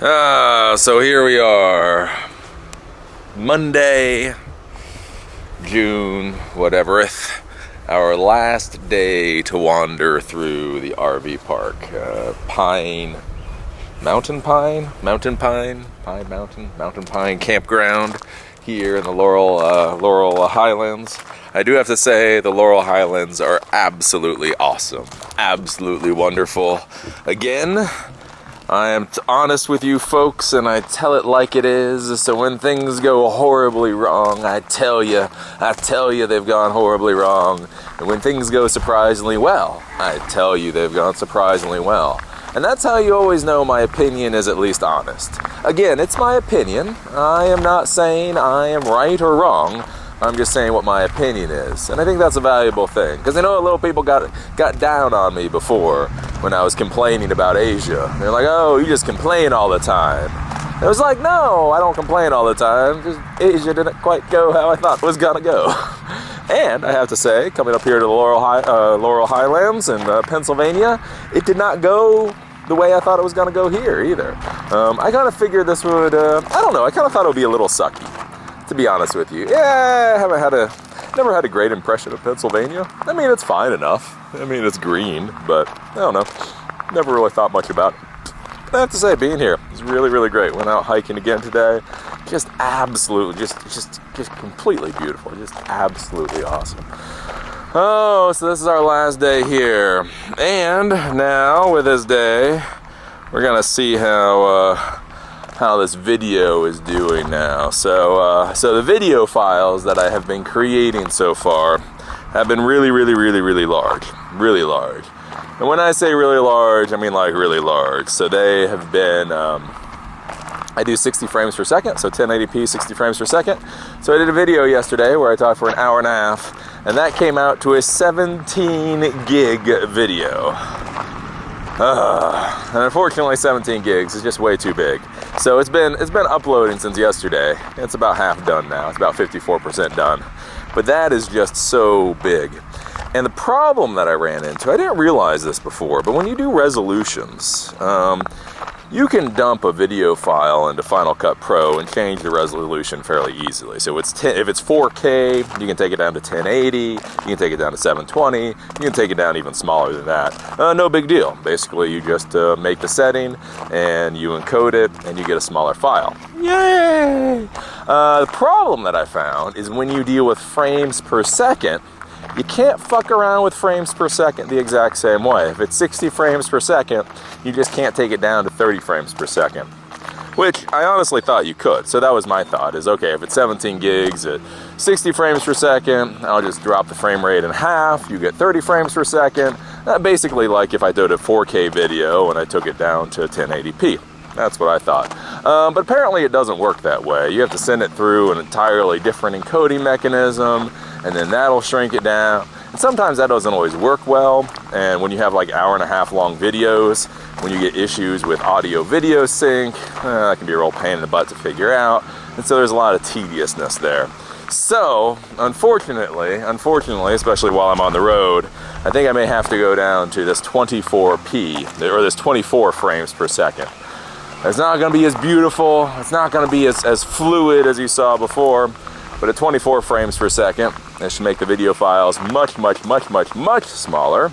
So here we are, Monday, June, whatevereth, our last day to wander through the RV park. Mountain Pine campground here in the Laurel Highlands. I do have to say the Laurel Highlands are absolutely awesome, absolutely wonderful. Again, I am honest with you folks, and I tell it like it is. So when things go horribly wrong, I tell you they've gone horribly wrong. And when things go surprisingly well, I tell you they've gone surprisingly well. And that's how you always know my opinion is at least honest. Again, it's my opinion. I am not saying I am right or wrong. I'm just saying what my opinion is. And I think that's a valuable thing. Because I know a little people got down on me before when I was complaining about Asia. They're like, oh, you just complain all the time. And I was like, no, I don't complain all the time. Just Asia didn't quite go how I thought it was gonna go. And I have to say, coming up here to the Laurel Highlands in Pennsylvania, it did not go the way I thought it was gonna go here either. I kind of figured this would, I don't know, I kind of thought it would be a little sucky, to be honest with you. Yeah, I never had a great impression of Pennsylvania. I mean, it's fine enough. I mean, it's green, but I don't know. Never really thought much about it. But I have to say, being here is really, really great. Went out hiking again today. Just absolutely, just completely beautiful. Just absolutely awesome. Oh, so this is our last day here. And now, with this day, we're gonna see how this video is doing now. So the video files that I have been creating so far have been really large. Really large. And when I say really large, I mean like really large. So they have been, I do 60 frames per second, so 1080p, 60 frames per second. So I did a video yesterday where I talked for an hour and a half, and that came out to a 17 gig video. And unfortunately 17 gigs is just way too big. So it's been uploading since yesterday. It's about half done now. It's about 54% done. But that is just so big. And the problem that I ran into, I didn't realize this before, but when you do resolutions, you can dump a video file into Final Cut Pro and change the resolution fairly easily. So if it's 4K, you can take it down to 1080, you can take it down to 720, you can take it down even smaller than that. No big deal. Basically, you just make the setting and you encode it and you get a smaller file. Yay! The problem that I found is when you deal with frames per second, you can't fuck around with frames per second the exact same way. If it's 60 frames per second, you just can't take it down to 30 frames per second. Which I honestly thought you could. So that was my thought, is okay, if it's 17 gigs at 60 frames per second, I'll just drop the frame rate in half, you get 30 frames per second. Basically like if I did a 4K video and I took it down to 1080p. That's what I thought. But apparently it doesn't work that way. You have to send it through an entirely different encoding mechanism, and then that'll shrink it down. And sometimes that doesn't always work well, and when you have like hour and a half long videos, when you get issues with audio video sync, that can be a real pain in the butt to figure out, and so there's a lot of tediousness there. So, unfortunately, especially while I'm on the road, I think I may have to go down to this 24p, or this 24 frames per second. It's not going to be as beautiful, it's not going to be as fluid as you saw before, but at 24 frames per second, it should make the video files much smaller,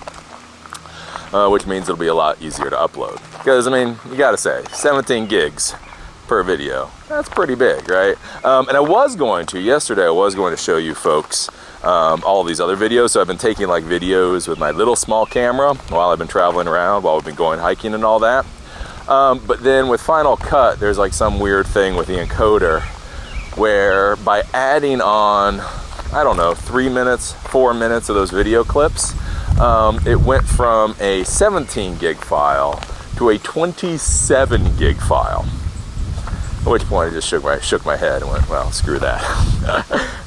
which means it'll be a lot easier to upload. Because, I mean, you gotta say, 17 gigs per video, that's pretty big, right? And yesterday I was going to show you folks all these other videos. So I've been taking like videos with my little small camera while I've been traveling around, while we've been going hiking and all that. But then with Final Cut, there's like some weird thing with the encoder where by adding on, I don't know, 3 minutes, 4 minutes of those video clips, it went from a 17 gig file to a 27 gig file. At which point I just shook my head and went, well, screw that.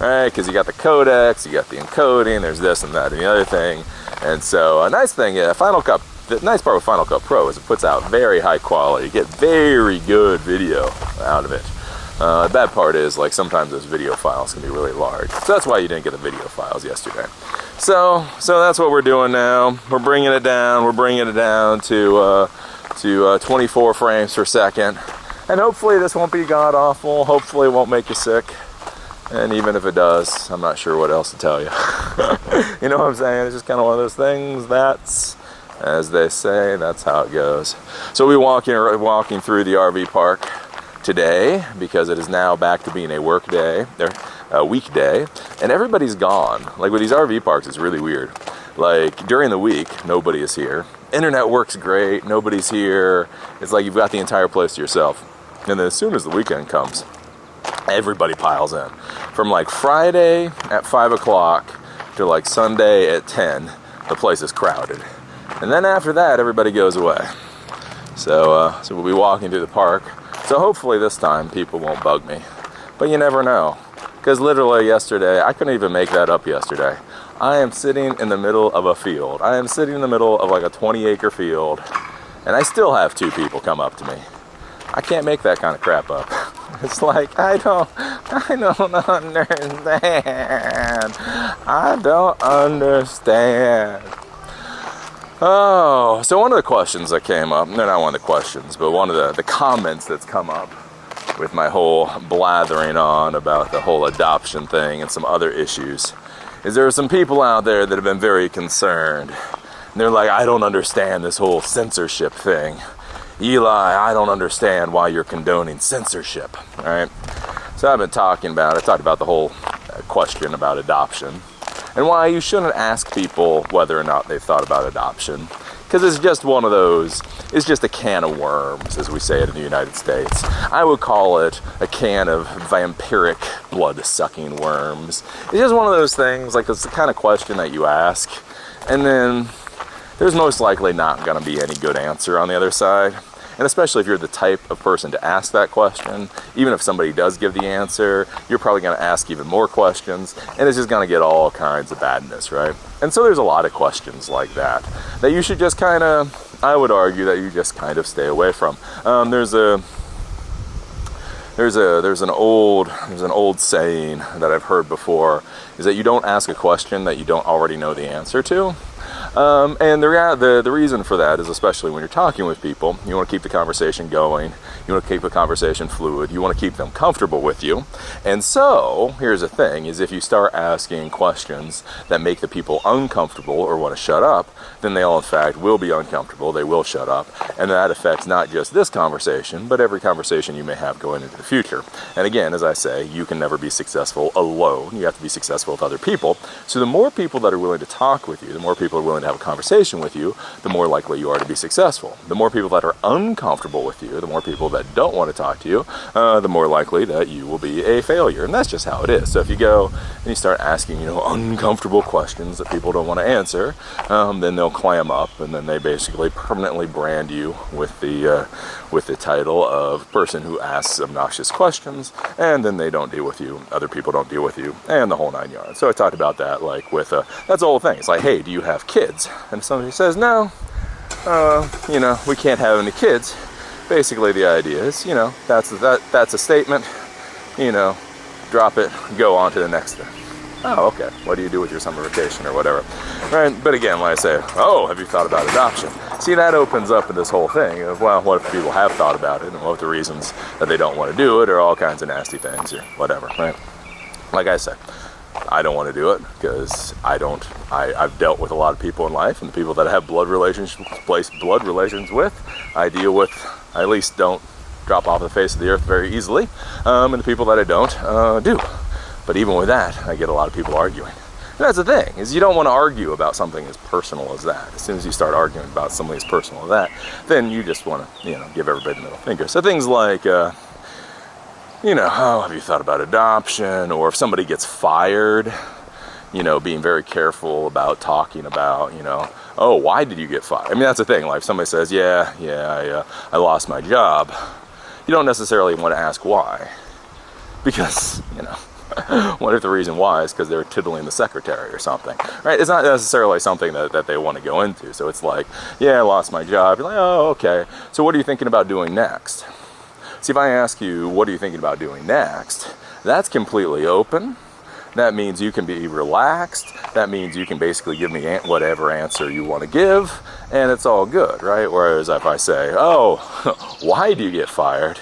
Right, because you got the codecs, you got the encoding, there's this and that and the other thing. And so a nice thing, the nice part with Final Cut Pro is it puts out very high quality. You get very good video out of it. The bad part is, like, sometimes those video files can be really large. So that's why you didn't get the video files yesterday. So that's what we're doing now. We're bringing it down. We're bringing it down to 24 frames per second. And hopefully this won't be god awful. Hopefully it won't make you sick. And even if it does, I'm not sure what else to tell you. You know what I'm saying? It's just kind of one of those things. That's, as they say, that's how it goes. So we're walking through the RV park today because it is now back to being a work day, a weekday, and everybody's gone. Like with these RV parks, it's really weird. Like during the week, nobody is here. Internet works great, nobody's here. It's like you've got the entire place to yourself. And then as soon as the weekend comes, everybody piles in. From like Friday at 5 o'clock to like Sunday at 10, the place is crowded. And then after that, everybody goes away. So we'll be walking through the park. So hopefully this time people won't bug me. But you never know. Because literally yesterday, I couldn't even make that up yesterday. I am sitting in the middle of a field. I am sitting in the middle of like a 20-acre field. And I still have 2 people come up to me. I can't make that kind of crap up. It's like, I don't understand. I don't understand. Oh, so one of the questions that came up, no, not one of the questions, but one of the comments that's come up with my whole blathering on about the whole adoption thing and some other issues, is there are some people out there that have been very concerned. And they're like, I don't understand this whole censorship thing. Eli, I don't understand why you're condoning censorship, all right? So I talked about the whole question about adoption and why you shouldn't ask people whether or not they've thought about adoption. Because it's just one of those, it's just a can of worms, as we say it in the United States. I would call it a can of vampiric blood-sucking worms. It's just one of those things, like it's the kind of question that you ask, and then there's most likely not going to be any good answer on the other side. And especially if you're the type of person to ask that question, even if somebody does give the answer, you're probably going to ask even more questions, and it's just going to get all kinds of badness, right? And so there's a lot of questions like that you should just kind of, I would argue that you just kind of stay away from. There's an old saying that I've heard before, is that you don't ask a question that you don't already know the answer to. And the reason for that is, especially when you're talking with people, you want to keep the conversation going, you want to keep the conversation fluid, you want to keep them comfortable with you. And so, here's the thing, is if you start asking questions that make the people uncomfortable or want to shut up, then they all in fact will be uncomfortable, they will shut up, and that affects not just this conversation, but every conversation you may have going into the future. And again, as I say, you can never be successful alone, you have to be successful with other people. So the more people that are willing to talk with you, the more people are willing to have a conversation with you, the more likely you are to be successful. The more people that are uncomfortable with you, the more people that don't want to talk to you, the more likely that you will be a failure. And that's just how it is. So if you go and you start asking, uncomfortable questions that people don't want to answer, then they'll clam up, and then they basically permanently brand you with the title of person who asks obnoxious questions, and then they don't deal with you, other people don't deal with you, and the whole 9 yards. So I talked about that, like with that's the whole thing. It's like, hey, do you have kids? And if somebody says no, we can't have any kids, basically the idea is, that's a statement, drop it, go on to the next thing. Oh, okay. What do you do with your summer vacation or whatever? Right? But again, when I say, oh, have you thought about adoption? See, that opens up this whole thing of, well, what if people have thought about it, and what if the reasons that they don't want to do it are all kinds of nasty things or whatever, right? Like I said, I don't want to do it because I've dealt with a lot of people in life, and the people that I have blood relations with, I deal with, I at least don't drop off the face of the earth very easily, and the people that I don't do. But even with that, I get a lot of people arguing. And that's the thing, is you don't want to argue about something as personal as that. As soon as you start arguing about something as personal as that, then you just want to, give everybody the middle finger. So things like, oh, have you thought about adoption? Or if somebody gets fired, being very careful about talking about, oh, why did you get fired? I mean, that's the thing. Like if somebody says, I lost my job. You don't necessarily want to ask why. Because, what if the reason why is because they're tiddling the secretary or something, right? It's not necessarily something that they want to go into. So it's like, I lost my job. You're like, oh, okay. So what are you thinking about doing next? See, if I ask you, what are you thinking about doing next? That's completely open. That means you can be relaxed. That means you can basically give me whatever answer you want to give, and it's all good, right? Whereas if I say, oh, why do you get fired?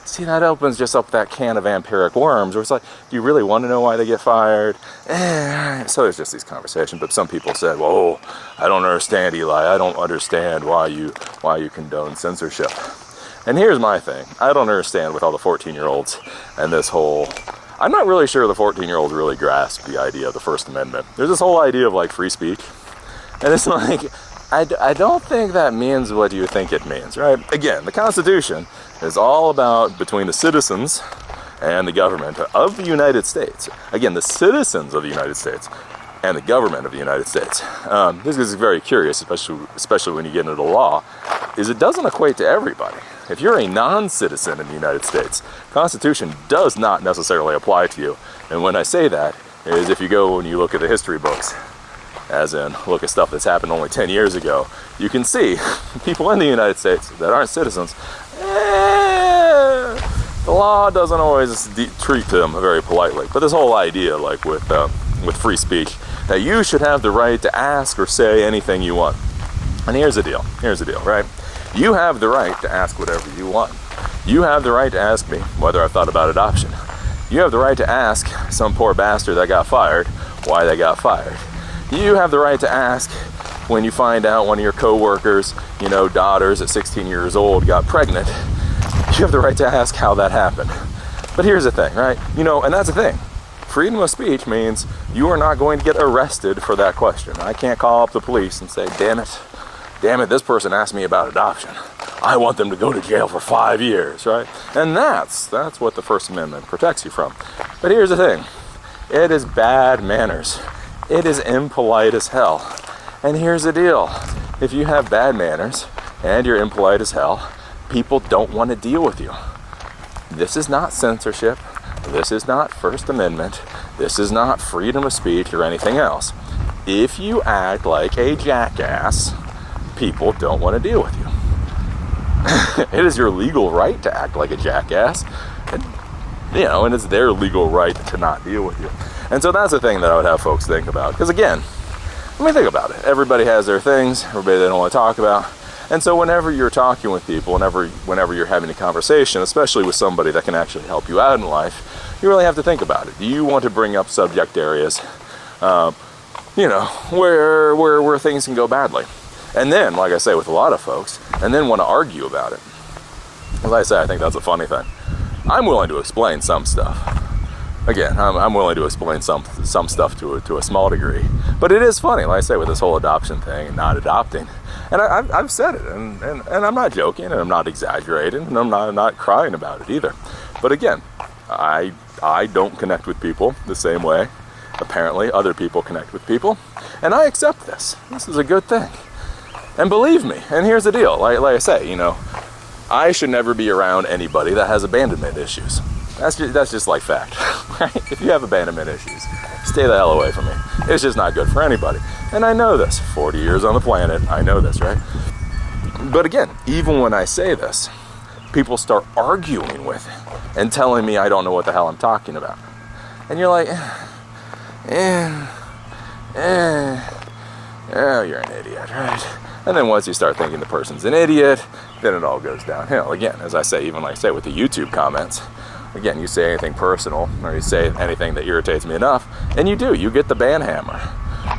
See, that opens just up that can of vampiric worms where it's like, do you really want to know why they get fired? So there's just these conversations. But some people said, whoa, I don't understand, Eli. I don't understand why you condone censorship. And here's my thing. I don't understand with all the 14-year-olds and this whole... I'm not really sure the 14-year-olds really grasp the idea of the First Amendment. There's this whole idea of like free speech. And it's like, I don't think that means what you think it means, right? Again, the Constitution is all about between the citizens and the government of the United States. Again, the citizens of the United States and the government of the United States. This is very curious, especially when you get into the law, is it doesn't equate to everybody. If you're a non-citizen in the United States, Constitution does not necessarily apply to you. And when I say that, is if you go and you look at the history books, as in look at stuff that's happened only 10 years ago, you can see people in the United States that aren't citizens, the law doesn't always treat them very politely. But this whole idea, like with free speech, that you should have the right to ask or say anything you want. And here's the deal, right? You have the right to ask whatever you want. You have the right to ask me whether I've thought about adoption. You have the right to ask some poor bastard that got fired why they got fired. You have the right to ask when you find out one of your coworkers, daughters at 16 years old got pregnant. You have the right to ask how that happened. But here's the thing, right? And that's the thing. Freedom of speech means you are not going to get arrested for that question. I can't call up the police and say, damn it, this person asked me about adoption. I want them to go to jail for 5 years, right? And that's what the First Amendment protects you from. But here's the thing. It is bad manners. It is impolite as hell. And here's the deal. If you have bad manners and you're impolite as hell, people don't want to deal with you. This is not censorship. This is not First Amendment. This is not freedom of speech or anything else. If you act like a jackass, people don't want to deal with you. It is your legal right to act like a jackass. And it's their legal right to not deal with you. And so that's the thing that I would have folks think about. Because again, think about it. Everybody has their things, everybody they don't want to talk about. And so whenever you're talking with people, whenever you're having a conversation, especially with somebody that can actually help you out in life, you really have to think about it. Do you want to bring up subject areas, where things can go badly? And then, like I say, with a lot of folks, and then want to argue about it. As I say, I think that's a funny thing. I'm willing to explain some stuff. Again, I'm willing to explain some stuff to a small degree. But it is funny, like I say, with this whole adoption thing and not adopting. And I've said it, and I'm not joking, and I'm not exaggerating, and I'm not crying about it either. But again, I don't connect with people the same way. Apparently, other people connect with people. And I accept this. This is a good thing. And believe me, and here's the deal, like I say, I should never be around anybody that has abandonment issues. That's just like fact, right? If you have abandonment issues, stay the hell away from me. It's just not good for anybody. And I know this, 40 years on the planet, I know this, right? But again, even when I say this, people start arguing with it and telling me I don't know what the hell I'm talking about. And you're like, oh, you're an idiot, right? And then once you start thinking the person's an idiot, then it all goes downhill. Again, as I say, even like I say with the YouTube comments, again, you say anything personal or you say anything that irritates me enough, and you get the ban hammer.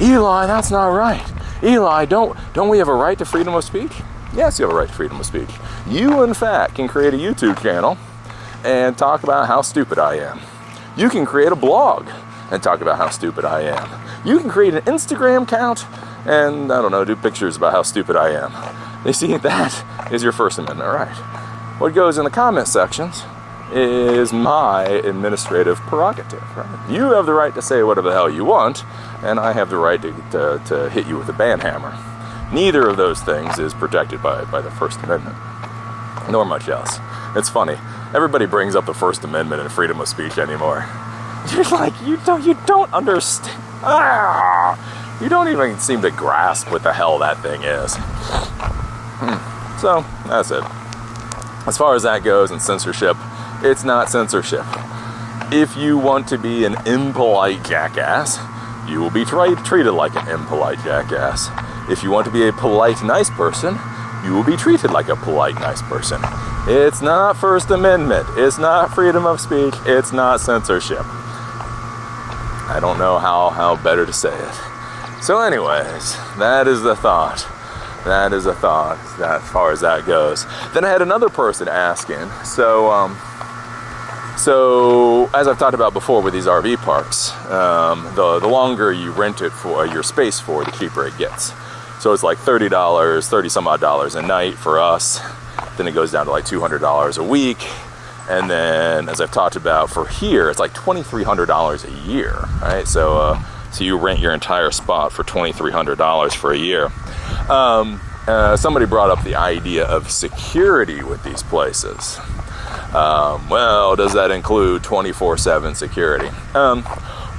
Eli, that's not right. Eli, don't we have a right to freedom of speech? Yes, you have a right to freedom of speech. You, in fact, can create a YouTube channel and talk about how stupid I am. You can create a blog and talk about how stupid I am. You can create an Instagram account and, do pictures about how stupid I am. You see, that is your First Amendment right. What goes in the comment sections is my administrative prerogative, right? You have the right to say whatever the hell you want, and I have the right to hit you with a ban hammer. Neither of those things is protected by the First Amendment, nor much else. It's funny. Everybody brings up the First Amendment and freedom of speech anymore. You're like, you don't understand. You don't even seem to grasp what the hell that thing is. So, that's it. As far as that goes and censorship, it's not censorship. If you want to be an impolite jackass, you will be treated like an impolite jackass. If you want to be a polite, nice person, you will be treated like a polite, nice person. It's not First Amendment. It's not freedom of speech. It's not censorship. I don't know how better to say it. So anyways, that is the thought. That is a thought as far as that goes. Then I had another person asking, so as I've talked about before with these RV parks, the longer you rent it for, your space for, the cheaper it gets. So it's like $30 some odd dollars a night for us. Then it goes down to like $200 a week. And then, as I've talked about for here, it's like $2,300 a year, right? So you rent your entire spot for $2,300 for a year. Somebody brought up the idea of security with these places. Well, does that include 24/7 security?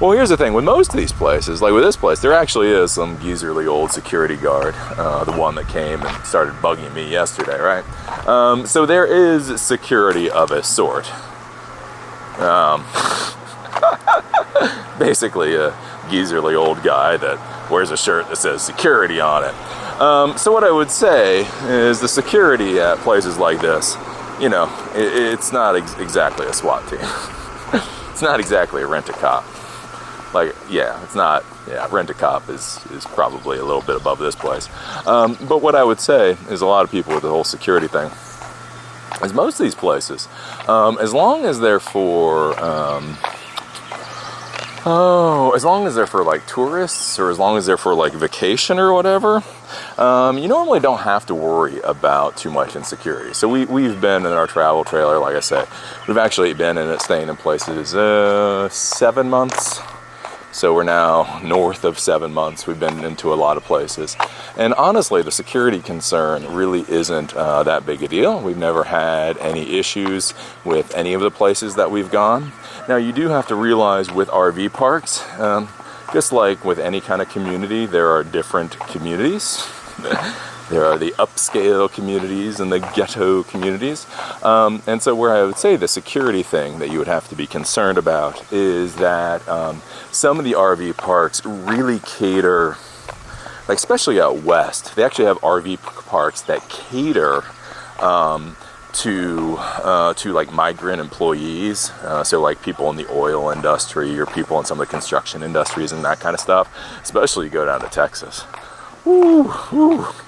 Well, here's the thing. With most of these places, like with this place, there actually is some geezerly old security guard, the one that came and started bugging me yesterday, right? So there is security of a sort. Basically a geezerly old guy that wears a shirt that says security on it. So what I would say is the security at places like this, you know, it's not exactly a SWAT team. It's not exactly a rent-a-cop. Like, yeah, it's not, yeah, rent-a-cop is probably a little bit above this place. But what I would say is a lot of people with the whole security thing, is most of these places, as long as they're for, as long as they're for like tourists, or as long as they're for like vacation or whatever, you normally don't have to worry about too much insecurity. So we've been in our travel trailer, like I said, we've actually been in it, staying in places 7 months. So we're now north of 7 months. We've been into a lot of places. And honestly, the security concern really isn't that big a deal. We've never had any issues with any of the places that we've gone. Now, you do have to realize with RV parks, just like with any kind of community, there are different communities. There are the upscale communities and the ghetto communities. And so where I would say the security thing that you would have to be concerned about is that some of the RV parks really cater, like especially out west, they actually have RV parks that cater to like migrant employees, so like people in the oil industry or people in some of the construction industries and that kind of stuff, especially you go down to Texas. Woo,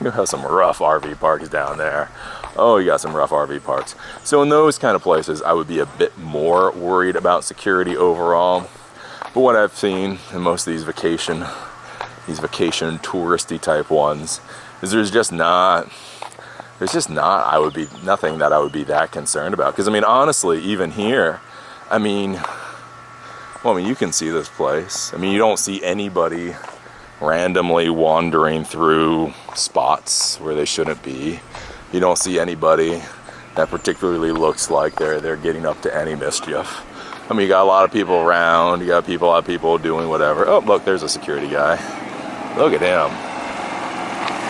you have some rough RV parks down there. Oh, you got some rough RV parks. So in those kind of places, I would be a bit more worried about security overall. But what I've seen in most of these vacation touristy type ones, is there's just not, I would be, nothing that I would be that concerned about. Because I mean, honestly, even here, I mean, you can see this place. I mean, you don't see anybody randomly wandering through spots where they shouldn't be. You don't see anybody that particularly looks like they're getting up to any mischief. I mean, you got a lot of people around, you got a lot of people doing whatever. Oh, look, there's a security guy. Look at him.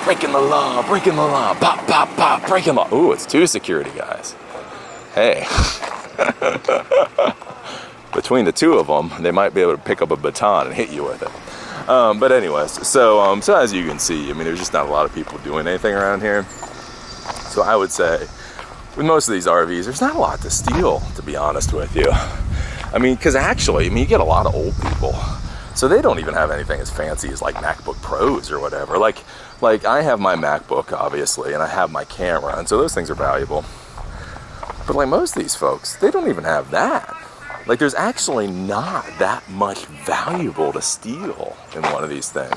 Breaking the law, pop, pop, pop, breaking law. Ooh, it's 2 security guys. Hey. Between the 2 of them, they might be able to pick up a baton and hit you with it. But anyways, so as you can see, I mean, there's just not a lot of people doing anything around here. So I would say, with most of these RVs, there's not a lot to steal, to be honest with you. I mean, because actually, you get a lot of old people. So they don't even have anything as fancy as like MacBook Pros or whatever. Like I have my MacBook, obviously, and I have my camera, and so those things are valuable. But like most of these folks, they don't even have that. Like, there's actually not that much valuable to steal in one of these things.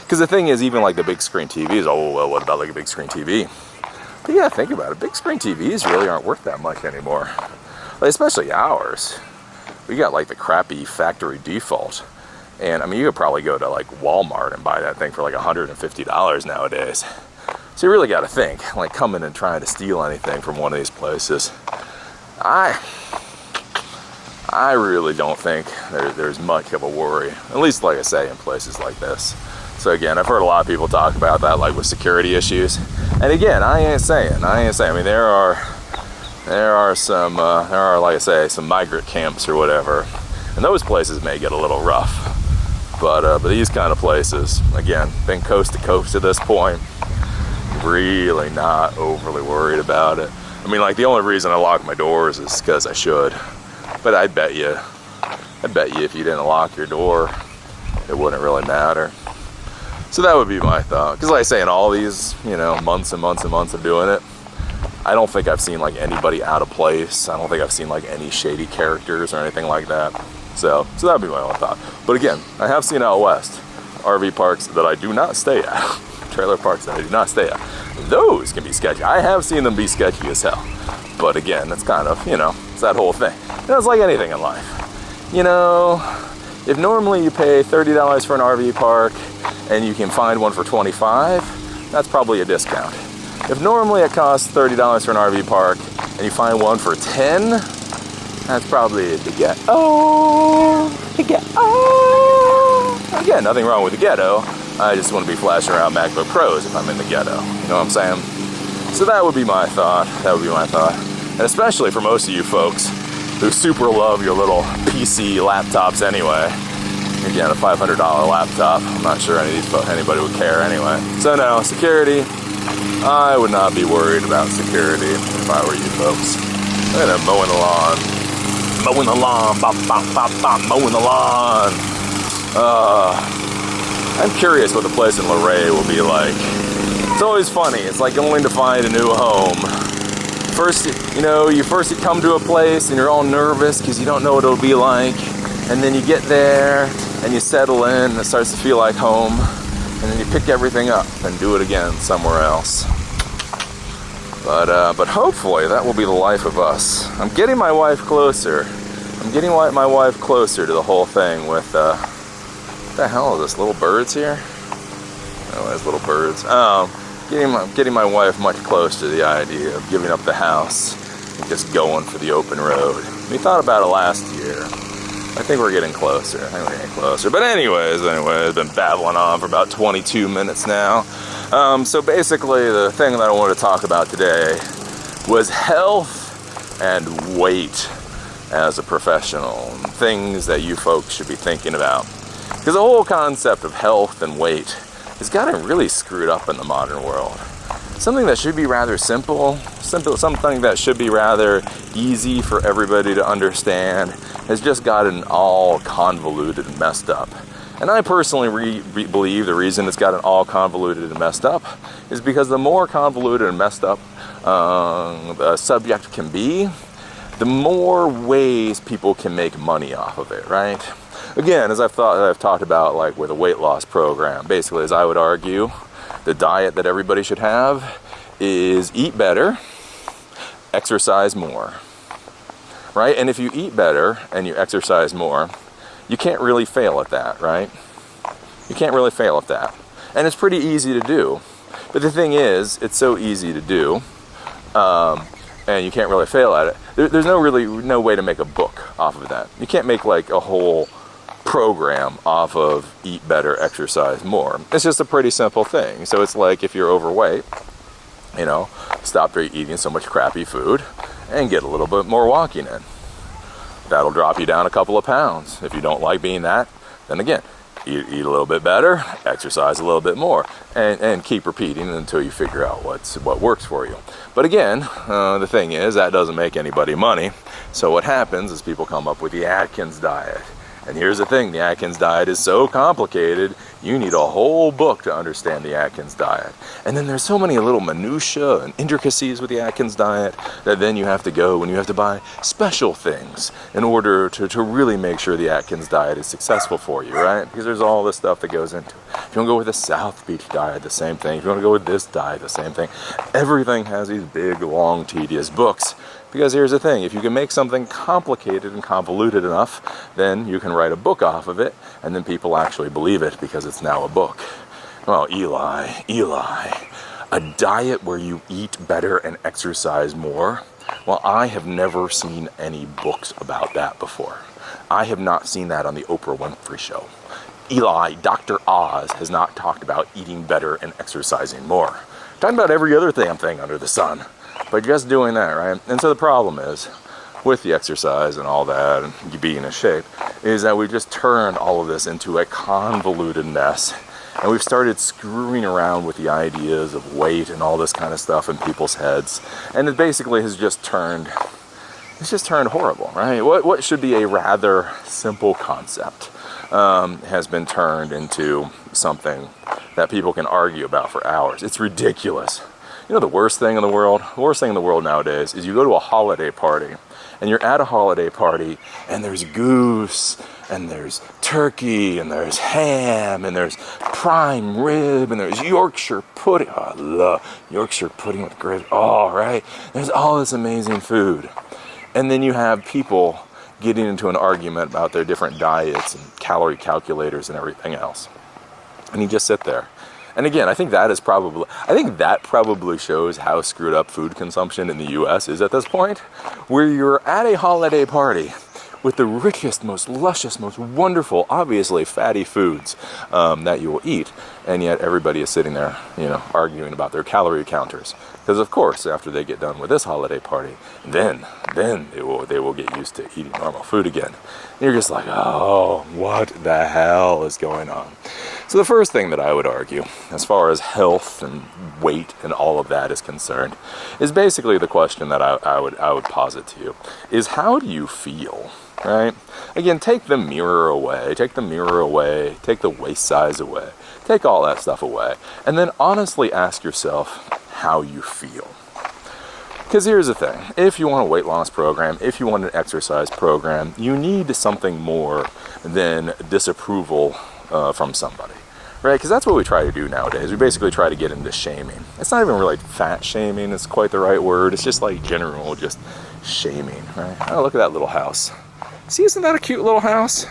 Because the thing is, even like the big screen TVs, oh, well, what about like a big screen TV? But yeah, think about it. Big screen TVs really aren't worth that much anymore. Like, especially ours. We got like the crappy factory default. And I mean, you could probably go to like Walmart and buy that thing for like $150 nowadays. So you really got to think, like coming and trying to steal anything from one of these places. I really don't think there's much of a worry, at least like I say, in places like this. So again, I've heard a lot of people talk about that, like with security issues. And again, I ain't saying. I mean, there are some, like I say, some migrant camps or whatever, and those places may get a little rough. But these kind of places, again, been coast to coast at this point. really not overly worried about it. I mean, like, the only reason I lock my doors is because I should. But I bet you if you didn't lock your door, it wouldn't really matter. So that would be my thought. Because like I say, in all these, months and months and months of doing it, I don't think I've seen like anybody out of place. I don't think I've seen like any shady characters or anything like that. So that would be my only thought. But again, I have seen out west RV parks that I do not stay at. Trailer parks that I do not stay at. Those can be sketchy. I have seen them be sketchy as hell. But again, that's kind of, it's that whole thing. It's like anything in life. If normally you pay $30 for an RV park and you can find one for $25, that's probably a discount. If normally it costs $30 for an RV park and you find one for $10, that's probably the ghetto. Again, nothing wrong with the ghetto. I just want to be flashing around MacBook Pros if I'm in the ghetto. You know what I'm saying? So that would be my thought. And especially for most of you folks who super love your little PC laptops anyway. Again, a $500 laptop. I'm not sure anybody would care anyway. So no, security. I would not be worried about security if I were you folks. Look at them mowing the lawn. Mowing the lawn. Bop, bop, bop, bop, mowing the lawn. I'm curious what the place in Luray will be like. It's always funny. It's like going to find a new home. First, you come to a place and you're all nervous because you don't know what it'll be like. And then you get there and you settle in and it starts to feel like home. And then you pick everything up and do it again somewhere else. But hopefully that will be the life of us. I'm getting my wife closer. I'm getting my wife closer to the whole thing with, what the hell is this, little birds here? Oh, there's little birds. Getting my wife much closer to the idea of giving up the house and just going for the open road. We thought about it last year. I think we're getting closer. But anyways, I've been babbling on for about 22 minutes now. So basically, the thing that I wanted to talk about today was health and weight as a professional. Things that you folks should be thinking about. Because the whole concept of health and weight has gotten really screwed up in the modern world. Something that should be rather simple, something that should be rather easy for everybody to understand, has just gotten all convoluted and messed up. And I personally believe the reason it's gotten all convoluted and messed up is because the more convoluted and messed up a subject can be, the more ways people can make money off of it, right? Again, as I've talked about, like with a weight loss program, basically, as I would argue, the diet that everybody should have is eat better, exercise more, right? And if you eat better and you exercise more, you can't really fail at that, right? You can't really fail at that. And it's pretty easy to do. But the thing is, it's so easy to do, and you can't really fail at it. There's no way to make a book off of that. You can't make like a whole program off of eat better, exercise more. It's just a pretty simple thing. So it's like if you're overweight, stop eating so much crappy food and get a little bit more walking in. That'll drop you down a couple of pounds. If you don't like being that, then again, eat a little bit better, exercise a little bit more, and keep repeating until you figure out what works for you. But again, the thing is, that doesn't make anybody money. So what happens is people come up with the Atkins diet. And here's the thing, the Atkins diet is so complicated, you need a whole book to understand the Atkins diet. And then there's so many little minutiae and intricacies with the Atkins diet that then you have to go and you have to buy special things in order to really make sure the Atkins diet is successful for you, right? Because there's all this stuff that goes into it. If you want to go with the South Beach diet, the same thing. If you want to go with this diet, the same thing. Everything has these big, long, tedious books. Because here's the thing, if you can make something complicated and convoluted enough, then you can write a book off of it, and then people actually believe it because it's now a book. Well, Eli, a diet where you eat better and exercise more? Well, I have never seen any books about that before. I have not seen that on the Oprah Winfrey Show. Eli, Dr. Oz, has not talked about eating better and exercising more. Talking about every other damn thing under the sun. But just doing that, right? And so the problem is, with the exercise and all that, and you being in shape, is that we just turned all of this into a convoluted mess. And we've started screwing around with the ideas of weight and all this kind of stuff in people's heads. And it basically has just turned, horrible, right? What should be a rather simple concept has been turned into something that people can argue about for hours. It's ridiculous. You know the worst thing in the world? The worst thing in the world nowadays is you go to a holiday party, and you're at a holiday party, and there's goose, and there's turkey, and there's ham, and there's prime rib, and there's Yorkshire pudding. Oh, I love Yorkshire pudding with gravy. Oh, right? There's all this amazing food. And then you have people getting into an argument about their different diets and calorie calculators and everything else. And you just sit there. And again, I think that probably shows how screwed up food consumption in the US is at this point, where you're at a holiday party with the richest, most luscious, most wonderful, obviously fatty foods that you will eat, and yet everybody is sitting there, arguing about their calorie counters. Because of course, after they get done with this holiday party, then they will get used to eating normal food again. And you're just like, oh, what the hell is going on? So the first thing that I would argue, as far as health and weight and all of that is concerned, is basically the question that I would posit to you, is how do you feel? Right? Again, take the mirror away, take the waist size away, take all that stuff away, and then honestly ask yourself how you feel. Because here's the thing, if you want a weight loss program, if you want an exercise program, you need something more than disapproval from somebody. Right? Because that's what we try to do nowadays. We basically try to get into shaming. It's not even really fat shaming, it's quite the right word. It's just like general, just shaming, right? Oh, look at that little house. See, isn't that a cute little house?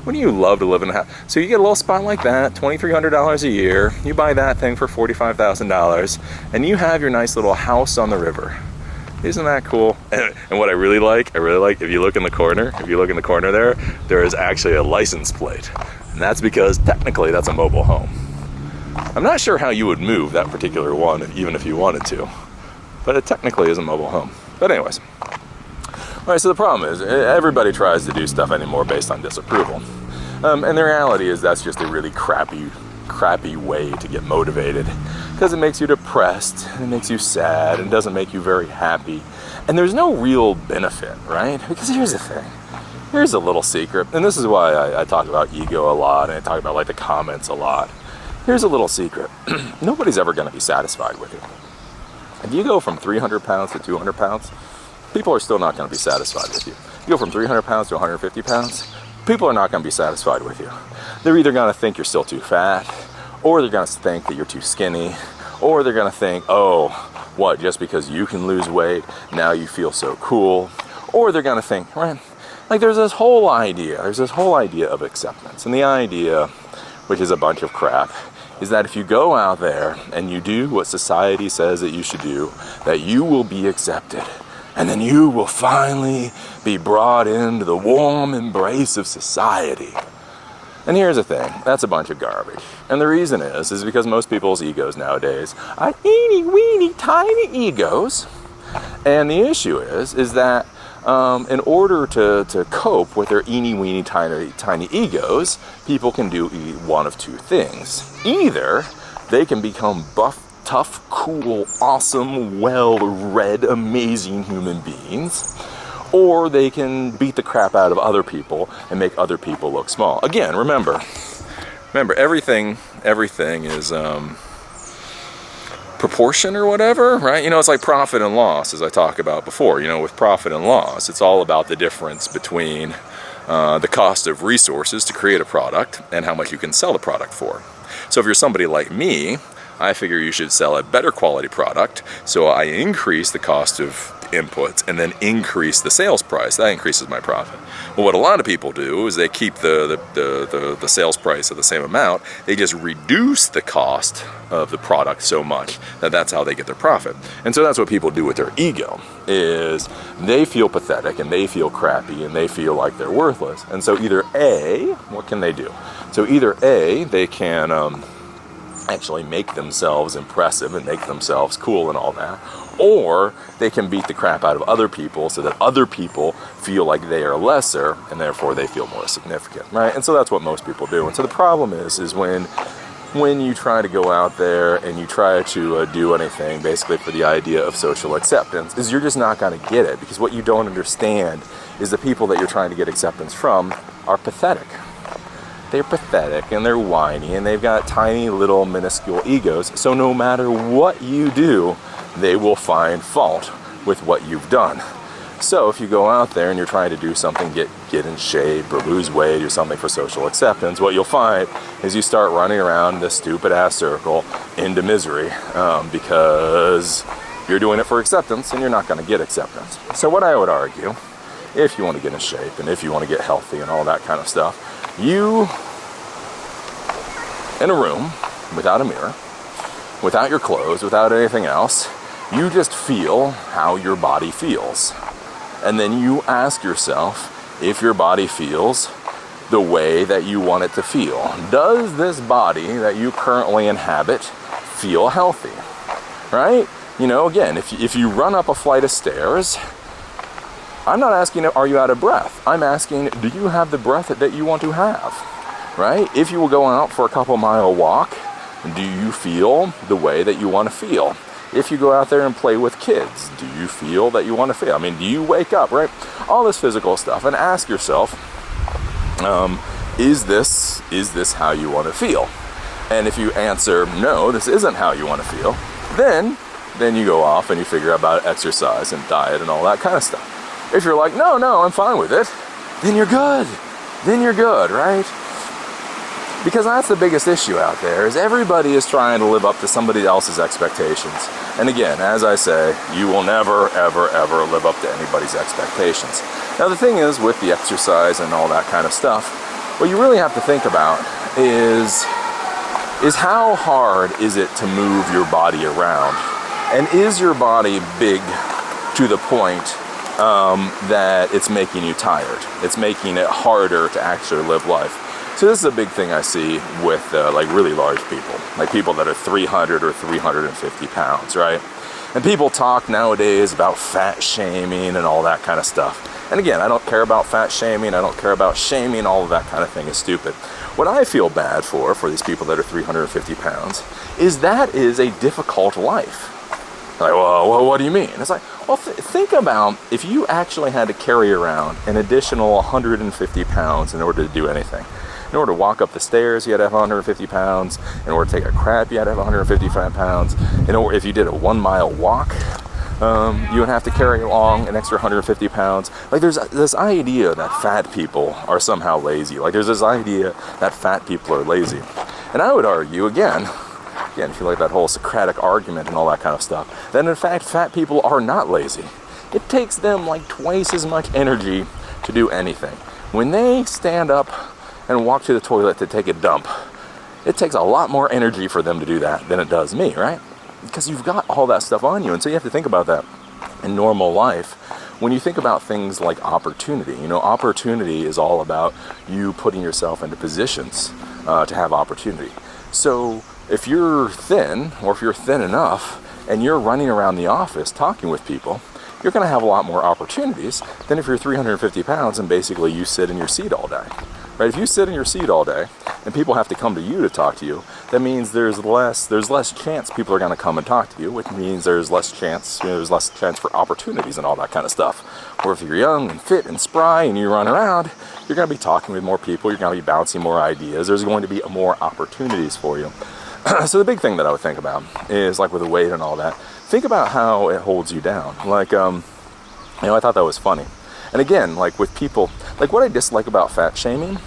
Wouldn't you love to live in a house? So you get a little spot like that, $2,300 a year. You buy that thing for $45,000, and you have your nice little house on the river. Isn't that cool? And what I really like, if you look in the corner there is actually a license plate. And that's because technically that's a mobile home. I'm not sure how you would move that particular one, even if you wanted to. But it technically is a mobile home. But anyways. All right, so the problem is everybody tries to do stuff anymore based on disapproval. And the reality is that's just a really crappy way to get motivated, because it makes you depressed, and it makes you sad, and doesn't make you very happy. And there's no real benefit, right? Because here's the thing. Here's a little secret, and this is why I talk about ego a lot, and I talk about the comments a lot. Here's a little secret. Nobody's ever going to be satisfied with you. If you go from 300 pounds to 200 pounds, people are still not going to be satisfied with you. You go from 300 pounds to 150 pounds, people are not going to be satisfied with you. They're either going to think you're still too fat, or they're going to think that you're too skinny, or they're going to think, oh, what, just because you can lose weight, now you feel so cool. Or they're going to think, right, there's this whole idea of acceptance. And the idea, which is a bunch of crap, is that if you go out there and you do what society says that you should do, that you will be accepted. And then you will finally be brought into the warm embrace of society. And here's the thing, that's a bunch of garbage. And the reason is because most people's egos nowadays are teeny weeny tiny egos. And the issue is that in order to cope with their eeny weeny tiny egos, people can do one of two things. Either they can become buff, tough, cool, awesome, well-read, amazing human beings, or they can beat the crap out of other people and make other people look small. Again, remember, everything is proportion or whatever, right? It's like profit and loss, as I talked about before. With profit and loss, it's all about the difference between the cost of resources to create a product and how much you can sell the product for. So if you're somebody like me, I figure you should sell a better quality product, so I increase the cost of inputs and then increase the sales price. That increases my profit. Well, what a lot of people do is they keep the sales price at the same amount. They just reduce the cost of the product so much that that's how they get their profit. And so that's what people do with their ego, is they feel pathetic and they feel crappy and they feel like they're worthless. And so either A, what can they do? So either A, they can actually make themselves impressive and make themselves cool and all that, or they can beat the crap out of other people so that other people feel like they are lesser and therefore they feel more significant, right? And so that's what most people do. And so the problem is when when you try to go out there and you try to do anything basically for the idea of social acceptance is you're just not going to get it, because what you don't understand is the people that you're trying to get acceptance from are pathetic. They're pathetic and they're whiny and they've got tiny little minuscule egos, so no matter what you do, they will find fault with what you've done. So if you go out there and you're trying to do something, get in shape or lose weight or something for social acceptance, what you'll find is you start running around this stupid ass circle into misery because you're doing it for acceptance and you're not going to get acceptance. So what I would argue, if you want to get in shape and if you want to get healthy and all that kind of stuff, you, in a room without a mirror, without your clothes, without anything else, you just feel how your body feels. And then you ask yourself if your body feels the way that you want it to feel. Does this body that you currently inhabit feel healthy? Right? You know, again, if you run up a flight of stairs, I'm not asking, are you out of breath? I'm asking, do you have the breath that you want to have? Right? If you will go out for a couple-mile walk, do you feel the way that you want to feel? If you go out there and play with kids, do you feel that you want to feel? I mean, do you wake up, right? All this physical stuff, and ask yourself, is this how you want to feel? And if you answer, no, this isn't how you want to feel, then you go off and you figure out about exercise and diet and all that kind of stuff. If you're like, no, I'm fine with it, then you're good. Then you're good, right? Because that's the biggest issue out there, is everybody is trying to live up to somebody else's expectations. And again, as I say, you will never, ever, ever live up to anybody's expectations. Now the thing is, with the exercise and all that kind of stuff, what you really have to think about is how hard is it to move your body around? And is your body big to the point that it's making you tired? It's making it harder to actually live life. So this is a big thing I see with like really large people, like people that are 300 or 350 pounds, right? And people talk nowadays about fat shaming and all that kind of stuff. And again, I don't care about fat shaming. I don't care about shaming. All of that kind of thing is stupid. What I feel bad for these people that are 350 pounds is that is a difficult life. Like, well, what do you mean? It's like, well, think about if you actually had to carry around an additional 150 pounds in order to do anything. In order to walk up the stairs, you had to have 150 pounds. In order to take a crap, you had to have 155 pounds. If you did a 1 mile walk, you would have to carry along an extra 150 pounds. Like there's this idea that fat people are somehow lazy. Like there's this idea that fat people are lazy. And I would argue, again, if you like that whole Socratic argument and all that kind of stuff, then in fact, fat people are not lazy. It takes them like twice as much energy to do anything. When they stand up and walk to the toilet to take a dump, it takes a lot more energy for them to do that than it does me, right? Because you've got all that stuff on you. And so you have to think about that in normal life. When you think about things like opportunity, opportunity is all about you putting yourself into positions to have opportunity. So if you're thin, or if you're thin enough, and you're running around the office talking with people, you're going to have a lot more opportunities than if you're 350 pounds and basically you sit in your seat all day. Right? If you sit in your seat all day and people have to come to you to talk to you, that means there's less chance people are going to come and talk to you, which means there's less chance for opportunities and all that kind of stuff. Or if you're young and fit and spry and you run around, you're going to be talking with more people, you're going to be bouncing more ideas, there's going to be more opportunities for you. So the big thing that I would think about is, like with the weight and all that, think about how it holds you down. Like, I thought that was funny. And again, like with people, like what I dislike about fat shaming,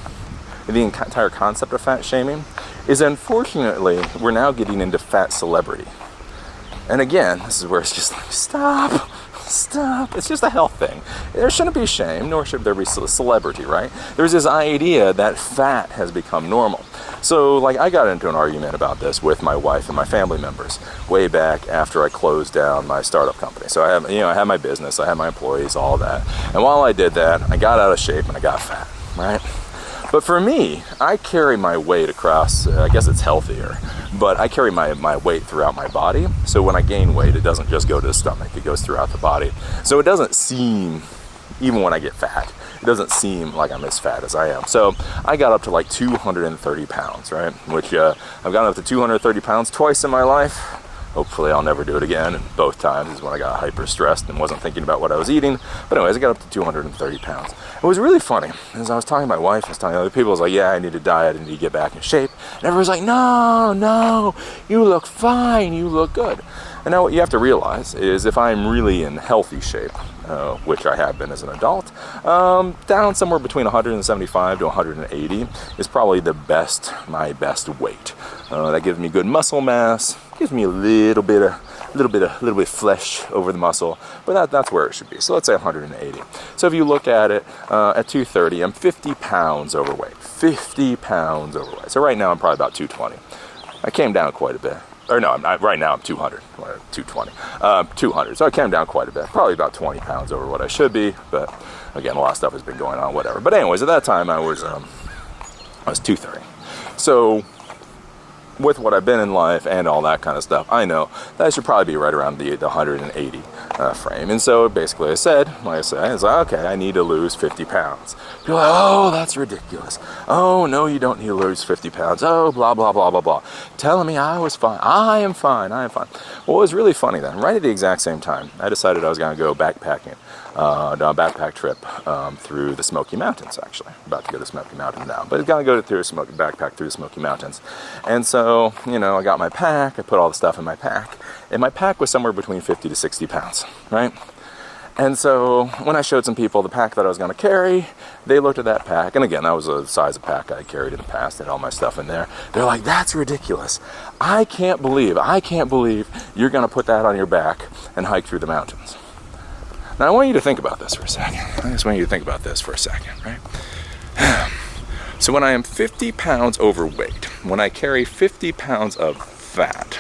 the entire concept of fat shaming, is unfortunately we're now getting into fat celebrity. And again, this is where it's just like, stop. It's just a health thing. There shouldn't be shame, nor should there be celebrity, right? There's this idea that fat has become normal. So, like, I got into an argument about this with my wife and my family members way back after I closed down my startup company. So I had my business, I had my employees, all that. And while I did that, I got out of shape and I got fat, right? But for me, I carry my weight across, I guess it's healthier, but I carry my weight throughout my body. So when I gain weight, it doesn't just go to the stomach, it goes throughout the body. So it doesn't seem even when I get fat. It doesn't seem like I'm as fat as I am. So I got up to like 230 pounds, right? Which I've gotten up to 230 pounds twice in my life. Hopefully I'll never do it again. And both times is when I got hyper stressed and wasn't thinking about what I was eating. But anyways, I got up to 230 pounds. It was really funny. As I was talking to my wife, I was telling other people, I was like, yeah, I need to diet, I need to get back in shape. And everyone's like, no, you look fine, you look good. And now what you have to realize is if I'm really in healthy shape, which I have been as an adult, down somewhere between 175 to 180 is probably my best weight. That gives me good muscle mass, gives me a little bit of flesh over the muscle, but that's where it should be. So let's say 180. So if you look at it, at 230, I'm 50 pounds overweight. 50 pounds overweight. So right now I'm probably about 220. I came down quite a bit. Or no, right now I'm 200, 220, 200. So I came down quite a bit, probably about 20 pounds over what I should be. But again, a lot of stuff has been going on, whatever. But anyways, at that time I was 230. So with what I've been in life and all that kind of stuff, I know that I should probably be right around the 180 frame. And so basically I said, it's like, okay, I need to lose 50 pounds. People are like, oh, that's ridiculous. Oh, no, you don't need to lose 50 pounds. Oh, blah, blah, blah, blah, blah. Telling me I was fine. I am fine. Well, it was really funny then. Right at the exact same time, I decided I was going to go backpacking. On a backpack trip through the Smoky Mountains, actually. I'm about to go to the Smoky Mountains now. But it's going to go through a backpack through the Smoky Mountains. And so, I got my pack, I put all the stuff in my pack, and my pack was somewhere between 50 to 60 pounds, right? And so when I showed some people the pack that I was going to carry, they looked at that pack, and again, that was a size of pack I carried in the past, had all my stuff in there. They're like, that's ridiculous. I can't believe you're going to put that on your back and hike through the mountains. Now, I want you to think about this for a second. Right? So when I am 50 pounds overweight, when I carry 50 pounds of fat,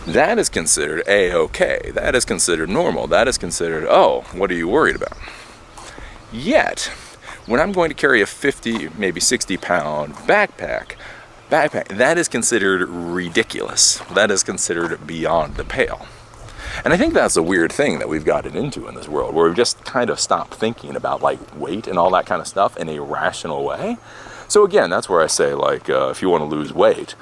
that is considered A-okay. That is considered normal. That is considered, oh, what are you worried about? Yet, when I'm going to carry a 50, maybe 60 pound backpack, that is considered ridiculous. That is considered beyond the pale. And I think that's a weird thing that we've gotten into in this world, where we've just kind of stopped thinking about like weight and all that kind of stuff in a rational way. So again, that's where I say, like, if you want to lose weight,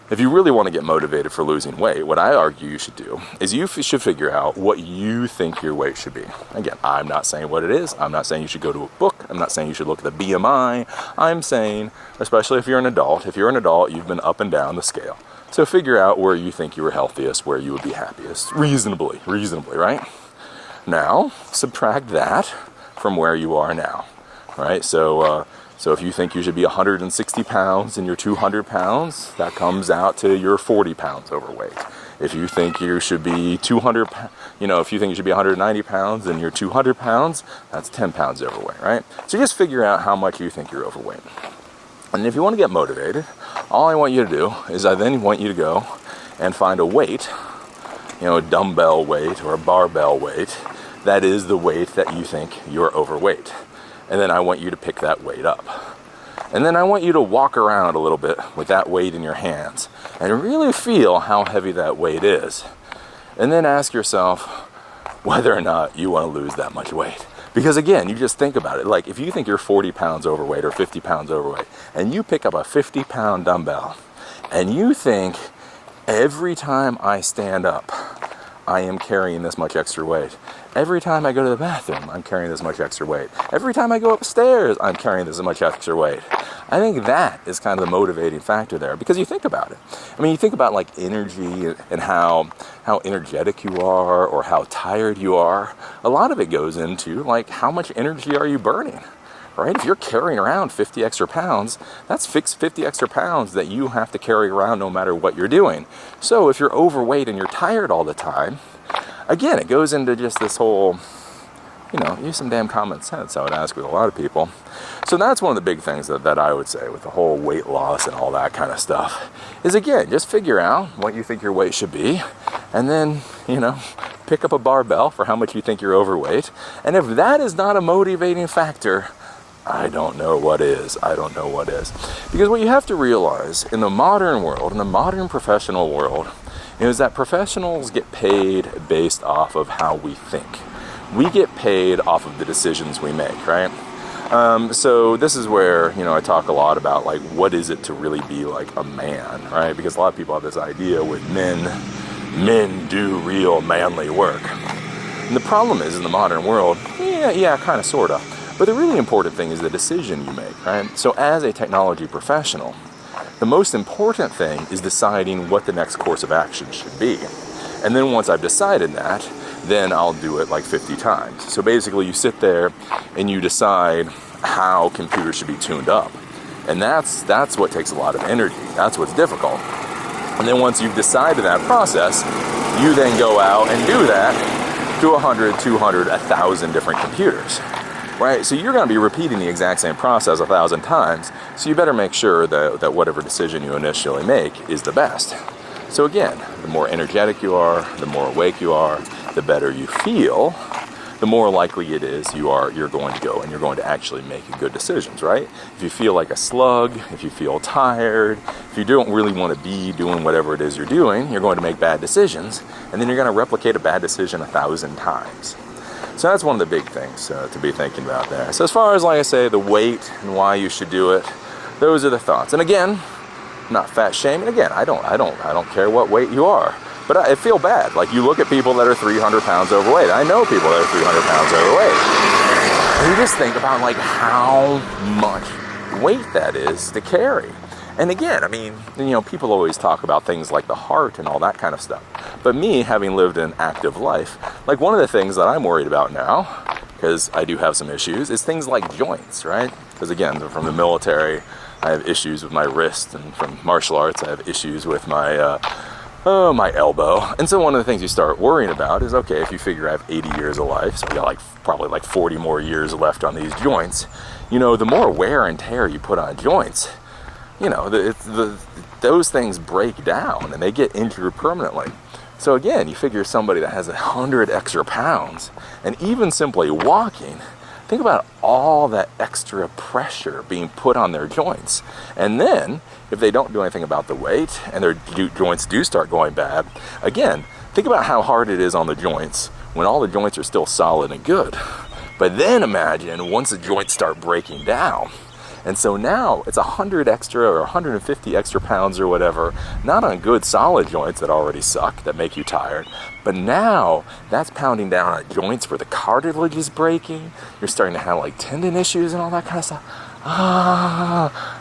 if you really want to get motivated for losing weight, what I argue you should do is you should figure out what you think your weight should be. Again, I'm not saying what it is. I'm not saying you should go to a book. I'm not saying you should look at the BMI. I'm saying, especially if you're an adult, you've been up and down the scale. So figure out where you think you were healthiest, where you would be happiest, reasonably, right? Now, subtract that from where you are now, right? So if you think you should be 160 pounds and you're 200 pounds, that comes out to you're 40 pounds overweight. If you think you should be if you think you should be 190 pounds and you're 200 pounds, that's 10 pounds overweight, right? So just figure out how much you think you're overweight. And if you want to get motivated, all I want you to do is I then want you to go and find a weight, a dumbbell weight or a barbell weight, that is the weight that you think you're overweight. And then I want you to pick that weight up. And then I want you to walk around a little bit with that weight in your hands and really feel how heavy that weight is. And then ask yourself whether or not you want to lose that much weight. Because again, you just think about it. Like if you think you're 40 pounds overweight or 50 pounds overweight, and you pick up a 50-pound dumbbell, and you think, every time I stand up, I am carrying this much extra weight. Every time I go to the bathroom, I'm carrying this much extra weight. Every time I go upstairs, I'm carrying this much extra weight. I think that is kind of the motivating factor there, because you think about it. I mean, you think about like energy and how energetic you are or how tired you are. A lot of it goes into like how much energy are you burning, right? If you're carrying around 50 extra pounds, that's 50 extra pounds that you have to carry around no matter what you're doing. So if you're overweight and you're tired all the time, again, it goes into just this whole, use some damn common sense, I would ask with a lot of people. So that's one of the big things that I would say with the whole weight loss and all that kind of stuff, is again, just figure out what you think your weight should be, and then, pick up a barbell for how much you think you're overweight. And if that is not a motivating factor, I don't know what is. Because what you have to realize in the modern world, in the modern professional world, is that professionals get paid based off of how we think. we get paid off of the decisions we make, right? So this is where, I talk a lot about, like, what is it to really be like a man, right? Because a lot of people have this idea with men do real manly work. And the problem is, in the modern world, yeah, kind of, sort of. But the really important thing is the decision you make, right? So as a technology professional, the most important thing is deciding what the next course of action should be. And then once I've decided that, then I'll do it like 50 times. So basically you sit there and you decide how computers should be tuned up. And that's what takes a lot of energy. That's what's difficult. And then once you've decided that process, you then go out and do that to 100, 200, 1,000 different computers. Right? So you're going to be repeating the exact same process 1,000 times. So you better make sure that whatever decision you initially make is the best. So again, the more energetic you are, the more awake you are, the better you feel, the more likely it is you're going to go and you're going to actually make good decisions, right? If you feel like a slug, if you feel tired, if you don't really want to be doing whatever it is you're doing, you're going to make bad decisions, and then you're going to replicate a bad decision 1,000 times. So that's one of the big things to be thinking about there. So as far as, like I say, the weight and why you should do it, those are the thoughts. And again, not fat shaming. Again, I don't care what weight you are. But I feel bad. Like, you look at people that are 300 pounds overweight. I know people that are 300 pounds overweight. And you just think about, like, how much weight that is to carry. And again, I mean, people always talk about things like the heart and all that kind of stuff. But me, having lived an active life, like, one of the things that I'm worried about now, because I do have some issues, is things like joints, right? Because again, from the military, I have issues with my wrist, and from martial arts, I have issues with my elbow. And so one of the things you start worrying about is, okay, if you figure I have 80 years of life, so I got probably 40 more years left on these joints, the more wear and tear you put on joints, those things break down and they get injured permanently. So again, you figure somebody that has 100 extra pounds, and even simply walking, think about all that extra pressure being put on their joints. And then, if they don't do anything about the weight, and their joints do start going bad, again, think about how hard it is on the joints when all the joints are still solid and good. But then imagine once the joints start breaking down. And so now it's 100 extra or 150 extra pounds or whatever, not on good solid joints that already suck, that make you tired, but now that's pounding down on joints where the cartilage is breaking. You're starting to have like tendon issues and all that kind of stuff.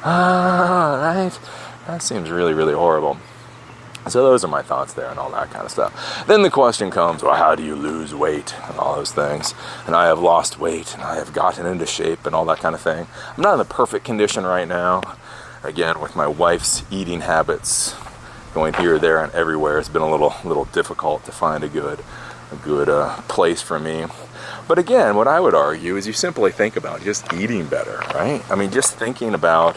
Right? That seems really, really horrible. So those are my thoughts there and all that kind of stuff. Then the question comes, well, how do you lose weight and all those things? And I have lost weight and I have gotten into shape and all that kind of thing. I'm not in the perfect condition right now. Again, with my wife's eating habits going here, there, and everywhere, it's been a little difficult to find a good place for me. But again, what I would argue is you simply think about just eating better, right? I mean, just thinking about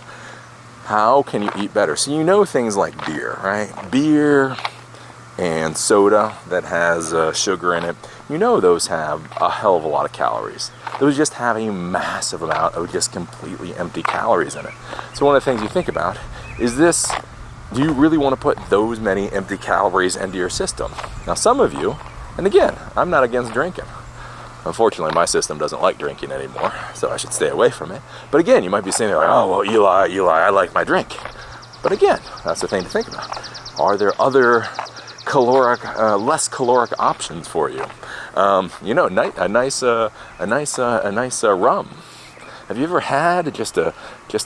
how can you eat better? So things like beer, right? Beer and soda that has sugar in it, those have a hell of a lot of calories. Those just have a massive amount of just completely empty calories in it. So one of the things you think about is this: do you really want to put those many empty calories into your system? Now, some of you, and again, I'm not against drinking. Unfortunately, my system doesn't like drinking anymore, so I should stay away from it. But again, you might be saying, like, oh, well, Eli, I like my drink. But again, that's the thing to think about. Are there other less caloric options for you? A nice rum. Have you ever had just a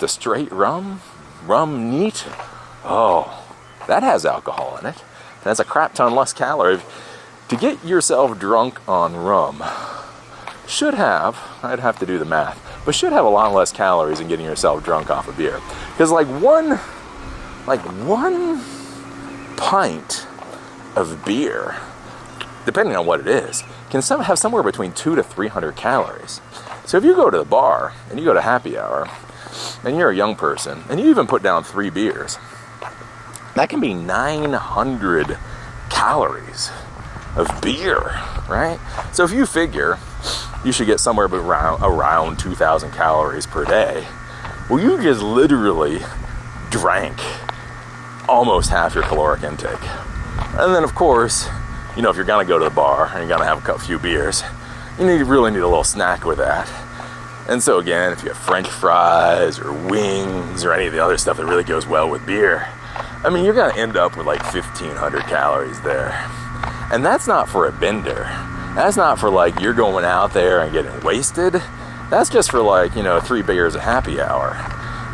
straight rum neat? Oh, that has alcohol in it. It has a crap ton less calories. To get yourself drunk on rum should have, I'd have to do the math, but should have a lot less calories than getting yourself drunk off of beer. Because one pint of beer, depending on what it is, can have somewhere between 200 to 300 calories. So if you go to the bar and you go to happy hour and you're a young person and you even put down 3 beers, that can be 900 calories of beer, right? So if you figure you should get somewhere around 2,000 calories per day, well, you just literally drank almost half your caloric intake. And then, of course, if you're gonna go to the bar and you're gonna have a few beers, you really need a little snack with that. And so again, if you have French fries or wings or any of the other stuff that really goes well with beer, I mean, you're gonna end up with like 1,500 calories there. And that's not for a bender. That's not for like you're going out there and getting wasted. That's just for like, 3 beers at happy hour.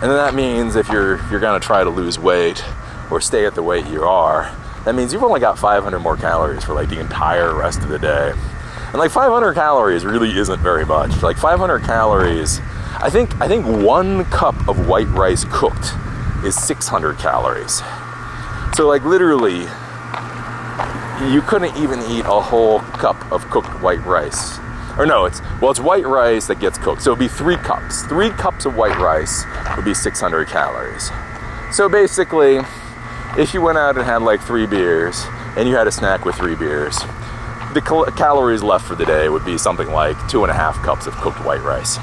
And then that means if you're gonna try to lose weight or stay at the weight you are, that means you've only got 500 more calories for like the entire rest of the day. And like 500 calories really isn't very much. Like 500 calories, I think 1 cup of white rice cooked is 600 calories. So like literally, you couldn't even eat a whole cup of cooked white rice. Or no, it's white rice that gets cooked. So it'd be 3 cups. 3 cups of white rice would be 600 calories. So basically, if you went out and had like 3 beers, and you had a snack with 3 beers, the calories left for the day would be something like 2.5 cups of cooked white rice.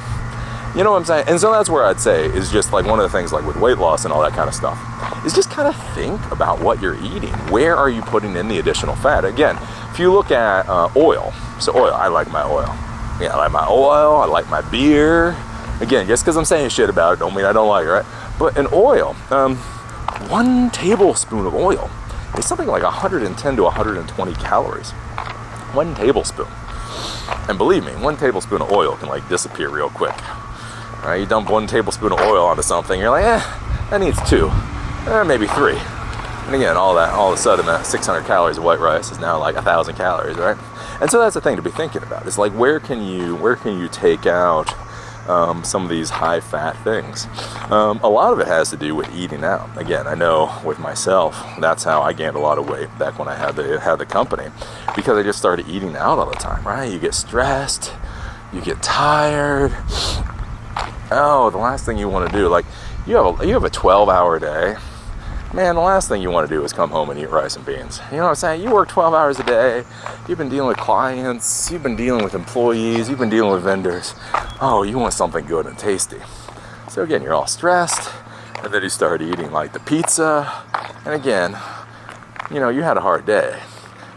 You know what I'm saying? And so that's where I'd say is just like one of the things like with weight loss and all that kind of stuff is just kind of think about what you're eating. Where are you putting in the additional fat? Again, if you look at oil, so oil, I like my oil. Yeah, I like my oil, I like my beer. Again, just because I'm saying shit about it don't mean I don't like it, right? But in oil, 1 tablespoon of oil is something like 110 to 120 calories. 1 tablespoon. And believe me, 1 tablespoon of oil can like disappear real quick. Right? You dump 1 tablespoon of oil onto something, you're like, that needs 2, maybe 3. And again, all of a sudden, that 600 calories of white rice is now like 1,000 calories, right? And so that's the thing to be thinking about. It's like, where can you take out some of these high-fat things? A lot of it has to do with eating out. Again, I know with myself, that's how I gained a lot of weight back when I had the company, because I just started eating out all the time, right? You get stressed, you get tired. Oh, the last thing you want to do, like you have a 12-hour day. Man, the last thing you want to do is come home and eat rice and beans. You know what I'm saying? You work 12 hours a day. You've been dealing with clients. You've been dealing with employees. You've been dealing with vendors. Oh, you want something good and tasty. So again, you're all stressed. And then you start eating like the pizza. And again, you had a hard day.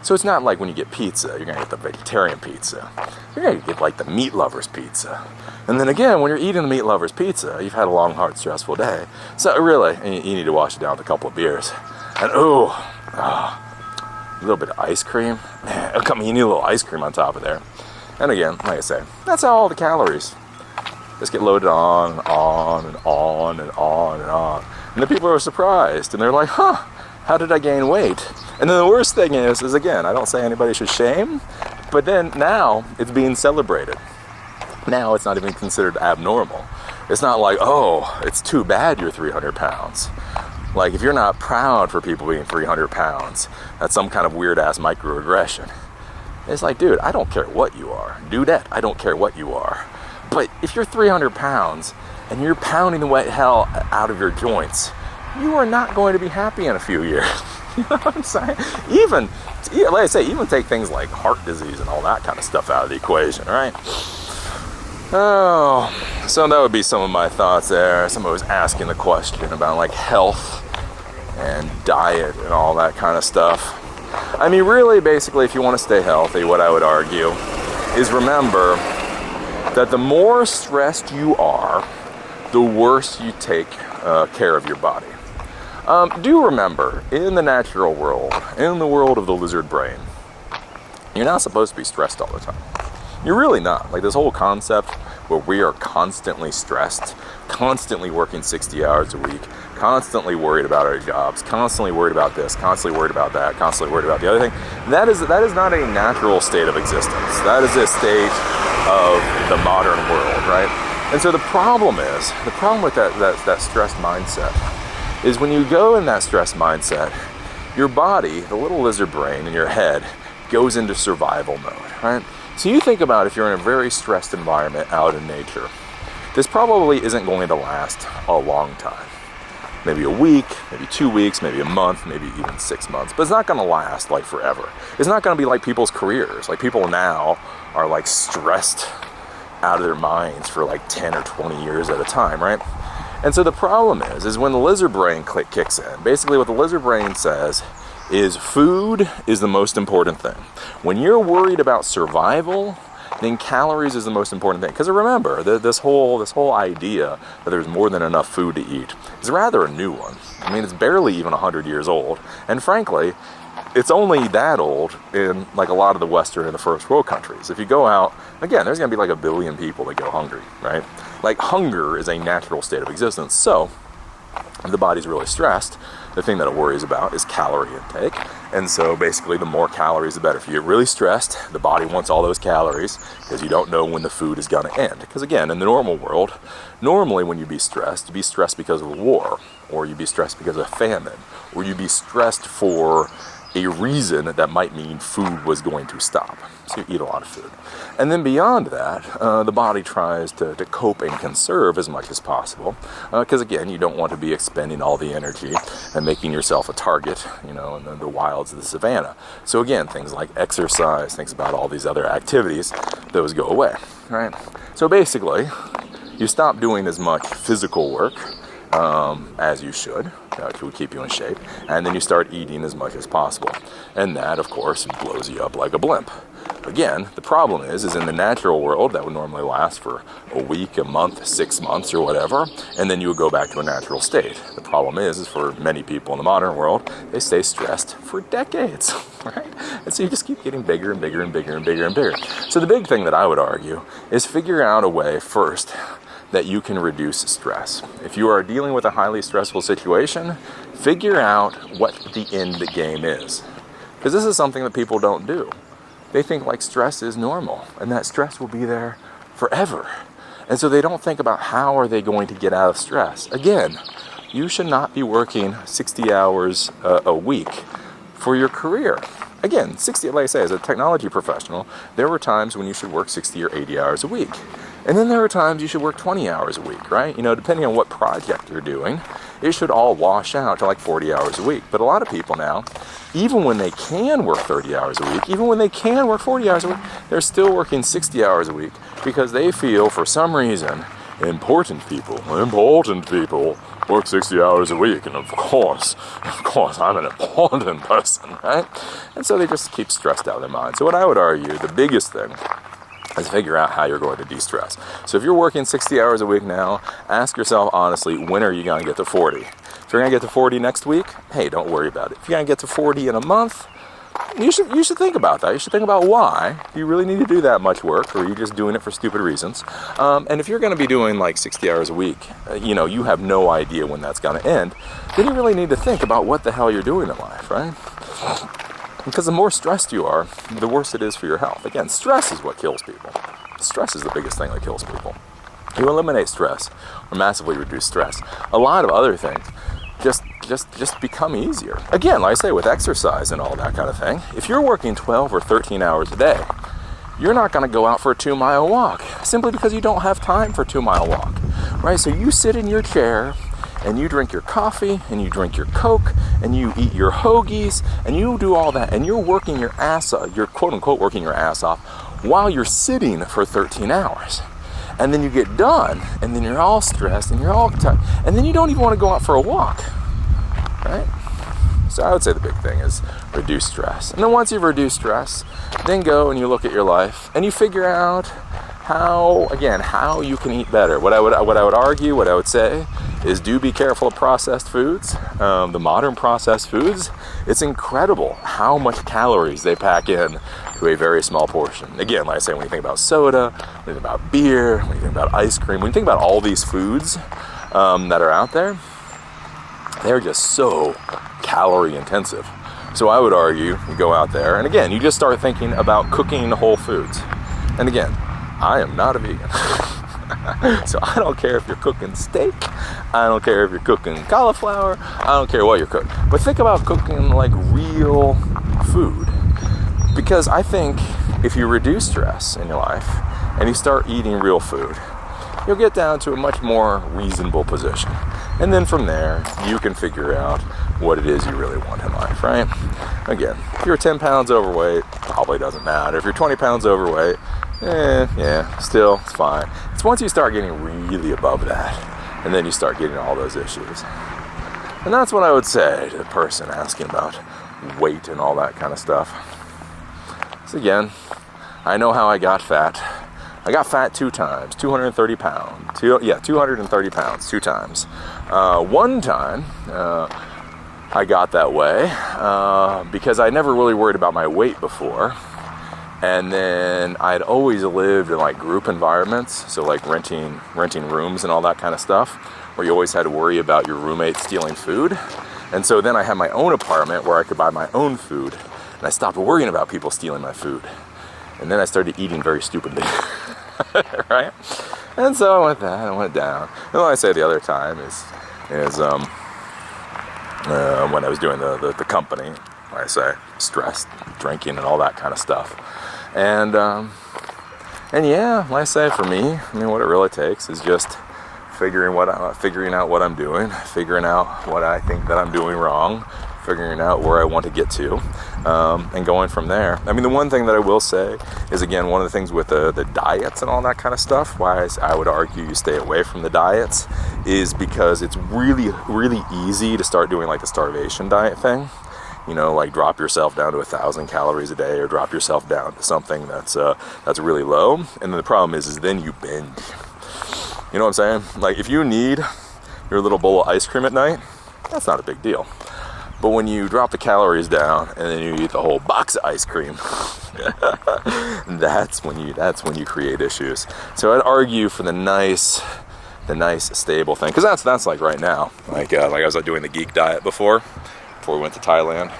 So it's not like when you get pizza, you're going to get the vegetarian pizza. You're going to get like the meat lover's pizza. And then again, when you're eating the meat lover's pizza, you've had a long, hard, stressful day. So really, you need to wash it down with a couple of beers. And a little bit of ice cream. Man, you need a little ice cream on top of there. And again, like I say, that's how all the calories just get loaded on and on and on and on and on. And the people are surprised. And they're like, how did I gain weight? And then the worst thing is again, I don't say anybody should shame, but then now it's being celebrated. Now it's not even considered abnormal. It's not like, it's too bad you're 300 pounds. Like, if you're not proud for people being 300 pounds, that's some kind of weird-ass microaggression. It's like, dude, I don't care what you are. Dudette, I don't care what you are. But if you're 300 pounds and you're pounding the wet hell out of your joints, you are not going to be happy in a few years. You know what I'm saying? Like I say, even take things like heart disease and all that kind of stuff out of the equation, right? Oh, so that would be some of my thoughts there. Somebody was asking the question about like health and diet and all that kind of stuff. I mean, really, basically, if you want to stay healthy, what I would argue is remember that the more stressed you are, the worse you take care of your body. Do remember, in the natural world, in the world of the lizard brain, you're not supposed to be stressed all the time. You're really not. Like, this whole concept where we are constantly stressed, constantly working 60 hours a week, constantly worried about our jobs, constantly worried about this, constantly worried about that, constantly worried about the other thing, that is not a natural state of existence. That is a state of the modern world, right? And so the problem with that stressed mindset is when you go in that stress mindset, your body, the little lizard brain in your head, goes into survival mode, right? So you think about if you're in a very stressed environment out in nature, this probably isn't going to last a long time. Maybe a week, maybe 2 weeks, maybe a month, maybe even 6 months, but it's not going to last like forever. It's not going to be like people's careers. Like, people now are like stressed out of their minds for like 10 or 20 years at a time, right? And so the problem is when the lizard brain kicks in, basically what the lizard brain says is food is the most important thing. When you're worried about survival, then calories is the most important thing. Because remember, this whole idea that there's more than enough food to eat is rather a new one. I mean, it's barely even 100 years old. And frankly, it's only that old in like a lot of the Western and the first world countries. If you go out, again, there's going to be like 1 billion people that go hungry, right? Like hunger is a natural state of existence. So if the body's really stressed, the thing that it worries about is calorie intake. And so basically the more calories, the better. If you get really stressed, the body wants all those calories because you don't know when the food is going to end. Because again, in the normal world, normally when you be stressed because of a war, or you be stressed because of famine, or you be stressed for a reason that might mean food was going to stop. So you eat a lot of food. And then beyond that, the body tries to cope and conserve as much as possible. Because again, you don't want to be expending all the energy and making yourself a target, in the wilds of the savannah. So again, things like exercise, things about all these other activities, those go away, right? So basically, you stop doing as much physical work as you should, which would keep you in shape, and then you start eating as much as possible. And that, of course, blows you up like a blimp. Again, the problem is in the natural world, that would normally last for a week, a month, 6 months, or whatever, and then you would go back to a natural state. The problem is for many people in the modern world, they stay stressed for decades, right? And so you just keep getting bigger and bigger and bigger and bigger and bigger. So the big thing that I would argue is figure out a way first that you can reduce stress. If you are dealing with a highly stressful situation, figure out what the end game is. Because this is something that people don't do. They think like stress is normal and that stress will be there forever. And so they don't think about how are they going to get out of stress. Again, you should not be working 60 hours a week for your career. Again, 60, like I say, as a technology professional, there were times when you should work 60 or 80 hours a week. And then there are times you should work 20 hours a week, right? Depending on what project you're doing, it should all wash out to like 40 hours a week. But a lot of people now, even when they can work 30 hours a week, even when they can work 40 hours a week, they're still working 60 hours a week because they feel for some reason important people work 60 hours a week. And of course, I'm an important person, right? And so they just keep stressed out of their mind. So what I would argue, the biggest thing is figure out how you're going to de-stress. So if you're working 60 hours a week now, ask yourself honestly, when are you going to get to 40? If you're going to get to 40 next week, hey, don't worry about it. If you're going to get to 40 in a month, you should think about that. You should think about why. Do you really need to do that much work, or are you just doing it for stupid reasons? And if you're going to be doing like 60 hours a week, you have no idea when that's going to end, then you really need to think about what the hell you're doing in life, right? Because the more stressed you are, the worse it is for your health. Again, stress is what kills people. Stress is the biggest thing that kills people. You eliminate stress or massively reduce stress, a lot of other things just become easier. Again, like I say, with exercise and all that kind of thing, if you're working 12 or 13 hours a day, you're not going to go out for a 2-mile walk simply because you don't have time for a 2-mile walk, right? So you sit in your chair and you drink your coffee and you drink your Coke and you eat your hoagies and you do all that and you're working your ass off, you're quote unquote working your ass off while you're sitting for 13 hours. And then you get done and then you're all stressed and you're all tired and then you don't even want to go out for a walk, right? So I would say the big thing is reduce stress. And then once you've reduced stress, then go and you look at your life and you figure out how you can eat better. What I would say is do be careful of processed foods. The modern processed foods, it's incredible how much calories they pack in to a very small portion. Again, like I say, when you think about soda, when you think about beer, when you think about ice cream, when you think about all these foods that are out there, they're just so calorie intensive. So I would argue you go out there, and again, you just start thinking about cooking whole foods. And again, I am not a vegan. So I don't care if you're cooking steak, I don't care if you're cooking cauliflower, I don't care what you're cooking. But think about cooking like real food. Because I think if you reduce stress in your life and you start eating real food, you'll get down to a much more reasonable position. And then from there, you can figure out what it is you really want in life, right? Again, if you're 10 pounds overweight, probably doesn't matter. If you're 20 pounds overweight, still, it's fine. It's once you start getting really above that, and then you start getting all those issues. And that's what I would say to the person asking about weight and all that kind of stuff. So again, I know how I got fat. I got fat 2 times, 230 pounds. 230 pounds 2 times. One time, I got that way because I never really worried about my weight before. And then I'd always lived in like group environments, so like renting rooms and all that kind of stuff, where you always had to worry about your roommate stealing food. And so then I had my own apartment where I could buy my own food, and I stopped worrying about people stealing my food. And then I started eating very stupidly, right? And so with that, I went down. And what I say the other time is when I was doing the company, I say stress, drinking, and all that kind of stuff. And yeah, like I say, for me, I mean, what it really takes is just figuring out what I'm doing, figuring out what I think that I'm doing wrong, figuring out where I want to get to, and going from there. I mean, the one thing that I will say is, again, one of the things with the diets and all that kind of stuff, why I would argue you stay away from the diets, is because it's really, really easy to start doing like the starvation diet thing. You know, like drop yourself down to 1,000 calories a day, or drop yourself down to something that's really low. And then the problem is then you binge. You know what I'm saying? Like if you need your little bowl of ice cream at night, that's not a big deal. But when you drop the calories down and then you eat the whole box of ice cream, that's when you create issues. So I'd argue for the nice stable thing, because that's like right now. Like I was doing the geek diet before we went to Thailand,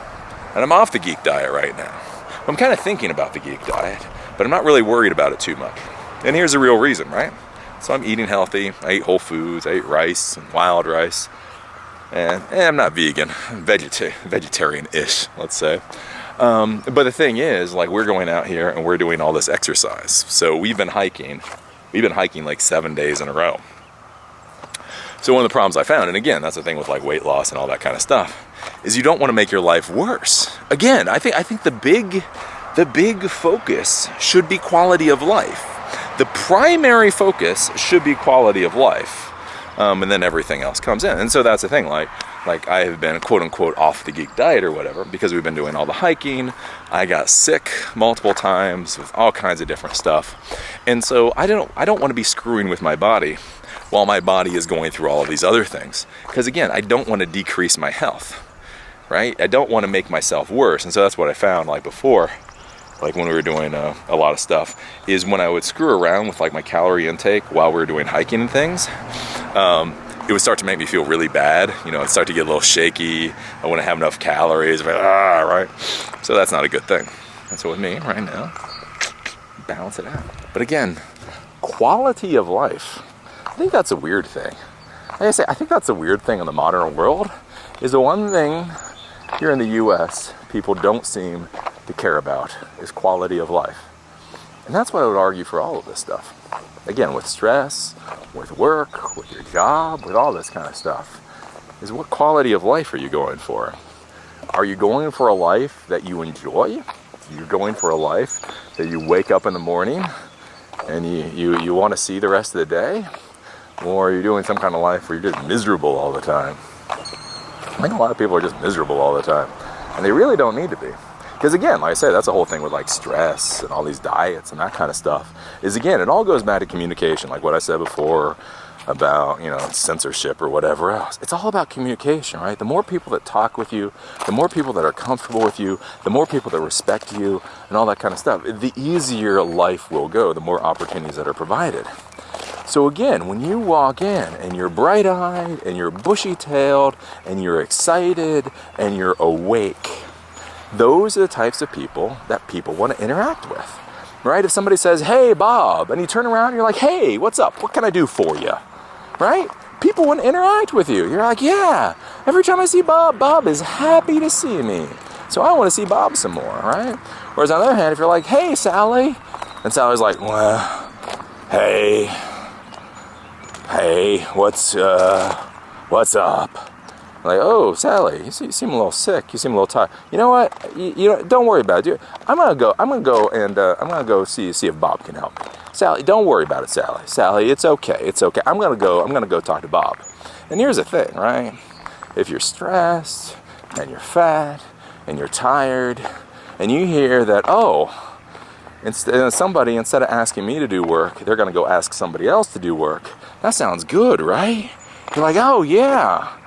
and I'm off the geek diet right now. I'm kind of thinking about the geek diet, but I'm not really worried about it too much. And here's the real reason, right? So I'm eating healthy. I eat whole foods. I eat rice and wild rice. And I'm not vegan, I'm vegetarian-ish, let's say. But the thing is, like, we're going out here and we're doing all this exercise. So we've been hiking like 7 days in a row. So one of the problems I found, and again, that's the thing with like weight loss and all that kind of stuff, is you don't want to make your life worse. Again, I think the big focus should be quality of life. The primary focus should be quality of life. And then everything else comes in. And so that's the thing, like I have been quote unquote off the geek diet or whatever, because we've been doing all the hiking. I got sick multiple times with all kinds of different stuff. And so I don't want to be screwing with my body while my body is going through all of these other things. Because again, I don't want to decrease my health, right? I don't want to make myself worse. And so that's what I found like before, like when we were doing a lot of stuff, is when I would screw around with like my calorie intake while we were doing hiking and things, it would start to make me feel really bad. You know, I'd start to get a little shaky. I wouldn't have enough calories, right? So that's not a good thing. And so with me right now, balance it out. But again, quality of life, I think that's a weird thing. Like I say, I think that's a weird thing in the modern world, is the one thing here in the US people don't seem to care about is quality of life. And that's what I would argue for all of this stuff. Again, with stress, with work, with your job, with all this kind of stuff, is what quality of life are you going for? Are you going for a life that you enjoy? You're going for a life that you wake up in the morning and you want to see the rest of the day? Or are you doing some kind of life where you're just miserable all the time? I think a lot of people are just miserable all the time. And they really don't need to be. Because again, like I said, that's the whole thing with like stress and all these diets and that kind of stuff, is again, it all goes back to communication. Like what I said before about, you know, censorship or whatever else. It's all about communication, right? The more people that talk with you, the more people that are comfortable with you, the more people that respect you and all that kind of stuff, the easier life will go, the more opportunities that are provided. So again, when you walk in and you're bright-eyed and you're bushy-tailed and you're excited and you're awake, those are the types of people that people want to interact with, right? If somebody says, "Hey, Bob," and you turn around and you're like, "Hey, what's up? What can I do for you?" Right? People want to interact with you. You're like, "Yeah, every time I see Bob, Bob is happy to see me. So I want to see Bob some more," right? Whereas on the other hand, if you're like, "Hey, Sally," and Sally's like, "Well, hey, what's up?" Like, "Oh, Sally, you seem a little sick. You seem a little tired. You know what? You don't worry about it. I'm gonna go see if Bob can help me. Sally, don't worry about it, Sally. Sally, it's okay. It's okay. I'm gonna go talk to Bob." And here's the thing, right? If you're stressed and you're fat and you're tired and you hear that, "Oh, Somebody, instead of asking me to do work, they're going to go ask somebody else to do work. That sounds good, right? You're like, oh yeah,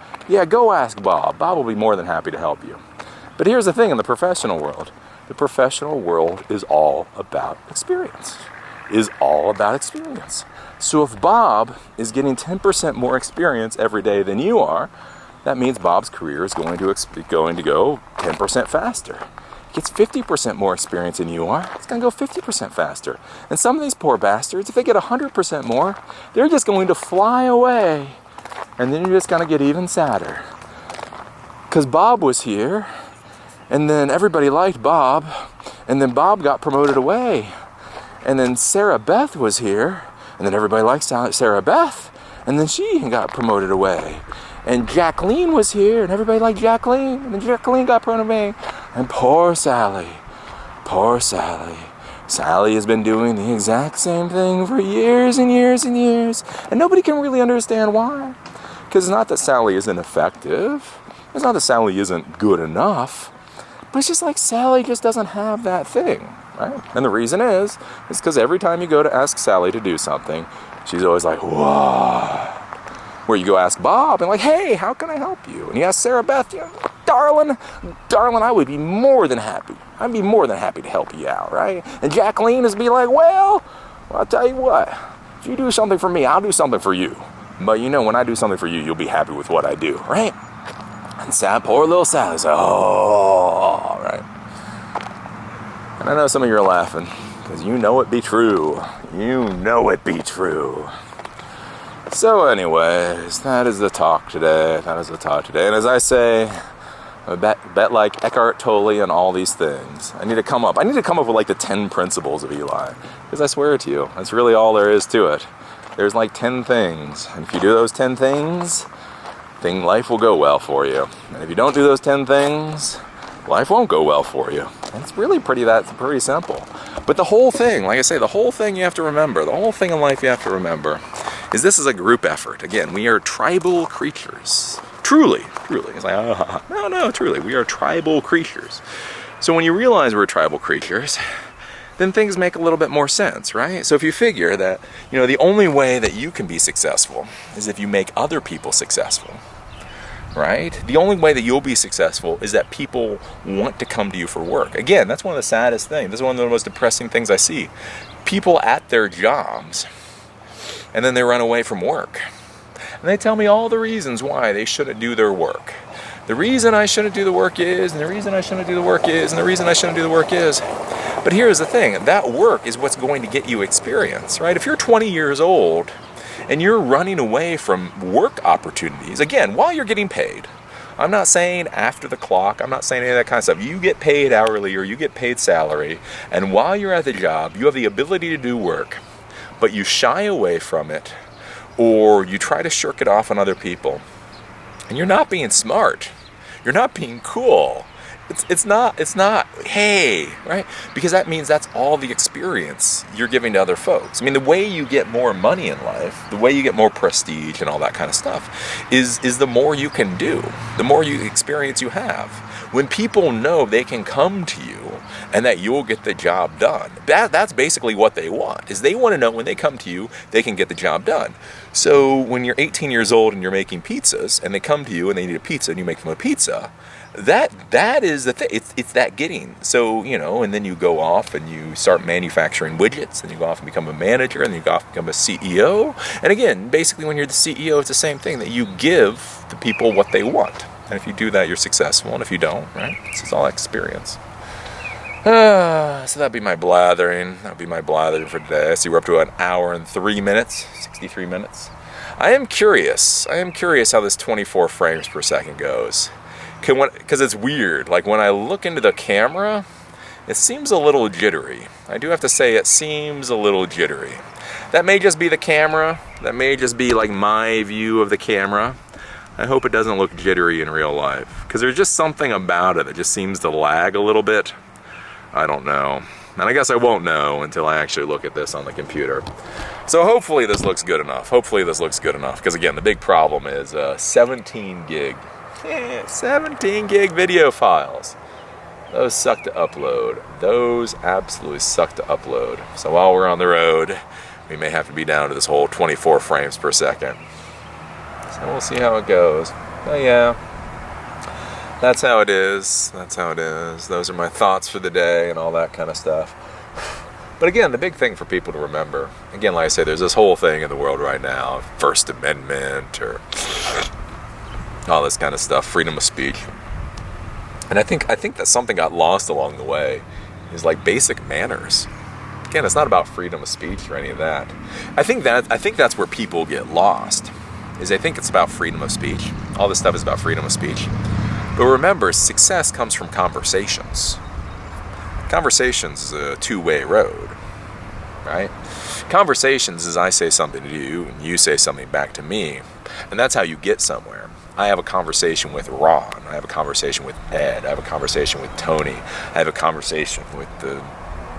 go ask Bob. Bob will be more than happy to help you. But here's the thing in the professional world. The professional world is all about experience. So if Bob is getting 10% more experience every day than you are, that means Bob's career is going to go 10% faster. Gets 50% more experience than you are, it's going to go 50% faster. And some of these poor bastards, if they get 100% more, they're just going to fly away. And then you're just going to get even sadder. Because Bob was here, and then everybody liked Bob, and then Bob got promoted away. And then Sarah Beth was here, and then everybody liked Sarah Beth, and then she got promoted away. And Jacqueline was here, and everybody liked Jacqueline, and then Jacqueline got promoted away. And poor Sally. Sally has been doing the exact same thing for years and years and years, and nobody can really understand why. Because it's not that Sally isn't effective, it's not that Sally isn't good enough, but it's just like Sally just doesn't have that thing, right? And the reason is because every time you go to ask Sally to do something, she's always like, what? Where you go ask Bob and like, hey, how can I help you? And you ask Sarah Beth, darling, I would be more than happy. I'd be more than happy to help you out, right? And Jacqueline is be like, well, I'll tell you what, if you do something for me, I'll do something for you. But when I do something for you, you'll be happy with what I do, right? And poor little Sally's like, oh, right? And I know some of you are laughing because you know it be true. So anyways, that is the talk today. And as I say, I bet like Eckhart Tolle and all these things. I need to come up with like the 10 principles of Eli. Because I swear to you, that's really all there is to it. There's like 10 things. And if you do those 10 things, then life will go well for you. And if you don't do those 10 things, life won't go well for you. And it's really pretty simple. But the whole thing, like I say, the whole thing in life you have to remember is this is a group effort. Again, we are tribal creatures. Truly. It's like, no, truly. We are tribal creatures. So when you realize we're tribal creatures, then things make a little bit more sense, right? So if you figure that, the only way that you can be successful is if you make other people successful, right? The only way that you'll be successful is that people want to come to you for work. Again, that's one of the saddest things. This is one of the most depressing things I see. People at their jobs, and then they run away from work. And they tell me all the reasons why they shouldn't do their work. The reason I shouldn't do the work is, and the reason I shouldn't do the work is, and the reason I shouldn't do the work is. But here's the thing, that work is what's going to get you experience, right? If you're 20 years old and you're running away from work opportunities, again, while you're getting paid, I'm not saying after the clock, I'm not saying any of that kind of stuff. You get paid hourly or you get paid salary, and while you're at the job, you have the ability to do work, but you shy away from it, or you try to shirk it off on other people, and you're not being smart. You're not being cool. It's not, hey, right? Because that means that's all the experience you're giving to other folks. I mean, the way you get more money in life, the way you get more prestige and all that kind of stuff is the more you can do, the more experience you have. When people know they can come to you and that you'll get the job done, that's basically what they want, is they want to know when they come to you, they can get the job done. So when you're 18 years old and you're making pizzas and they come to you and they need a pizza and you make them a pizza, that is the thing. It's that getting. So, and then you go off and you start manufacturing widgets, and you go off and become a manager, and then you go off and become a CEO. And again, basically when you're the CEO, it's the same thing, that you give the people what they want. And if you do that, you're successful. And if you don't, right, this is all experience. So that'd be my blathering. For today. I see we're up to 1 hour and 3 minutes, 63 minutes. I am curious how this 24 frames per second goes. Because it's weird. Like when I look into the camera, it seems a little jittery. I do have to say it seems a little jittery. That may just be the camera. That may just be like my view of the camera. I hope it doesn't look jittery in real life. Because there's just something about it that just seems to lag a little bit. I don't know. And I guess I won't know until I actually look at this on the computer. So hopefully this looks good enough. Because again, the big problem is 17 gig. 17 gig video files. Those suck to upload. Those absolutely suck to upload. So while we're on the road, we may have to be down to this whole 24 frames per second. So we'll see how it goes. But yeah, that's how it is. That's how it is. Those are my thoughts for the day and all that kind of stuff. But again, the big thing for people to remember, again, like I say, there's this whole thing in the world right now, First Amendment or all this kind of stuff, freedom of speech. And I think that something got lost along the way is like basic manners. Again, it's not about freedom of speech or any of that. I think that's where people get lost, is they think it's about freedom of speech. All this stuff is about freedom of speech. But remember, success comes from conversations. Conversations is a two-way road, right? Conversations is I say something to you and you say something back to me, and that's how you get somewhere. I have a conversation with Ron, I have a conversation with Ed, I have a conversation with Tony, I have a conversation with the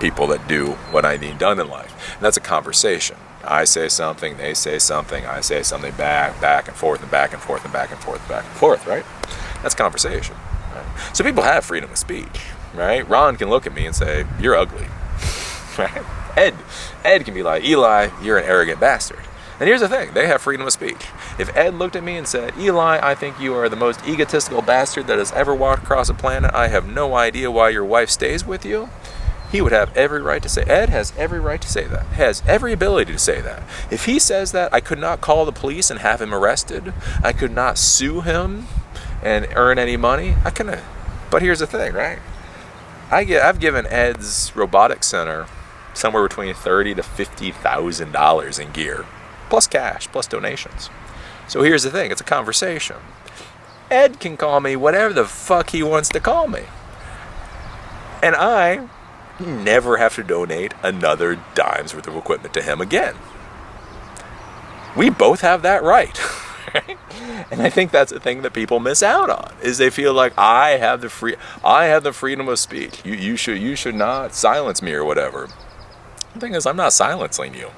people that do what I need done in life. And that's a conversation. I say something, they say something, I say something back and forth and back and forth and back and forth and back and forth, right? That's conversation. Right? So people have freedom of speech, right? Ron can look at me and say, "You're ugly." Right? Ed can be like, "Eli, you're an arrogant bastard." And here's the thing, they have freedom of speech. If Ed looked at me and said, "Eli, I think you are the most egotistical bastard that has ever walked across the planet. I have no idea why your wife stays with you," he would have every right to say, Ed has every right to say that, has every ability to say that. If he says that, I could not call the police and have him arrested. I could not sue him and earn any money. I couldn't. But here's the thing, right? I've given Ed's robotics center somewhere between $30,000 to $50,000 in gear, plus cash, plus donations. So here's the thing, it's a conversation. Ed can call me whatever the fuck he wants to call me. And I never have to donate another dime's worth of equipment to him again. We both have that right. Right? And I think that's the thing that people miss out on, is they feel like I have the freedom of speech. You should not silence me or whatever. The thing is, I'm not silencing you.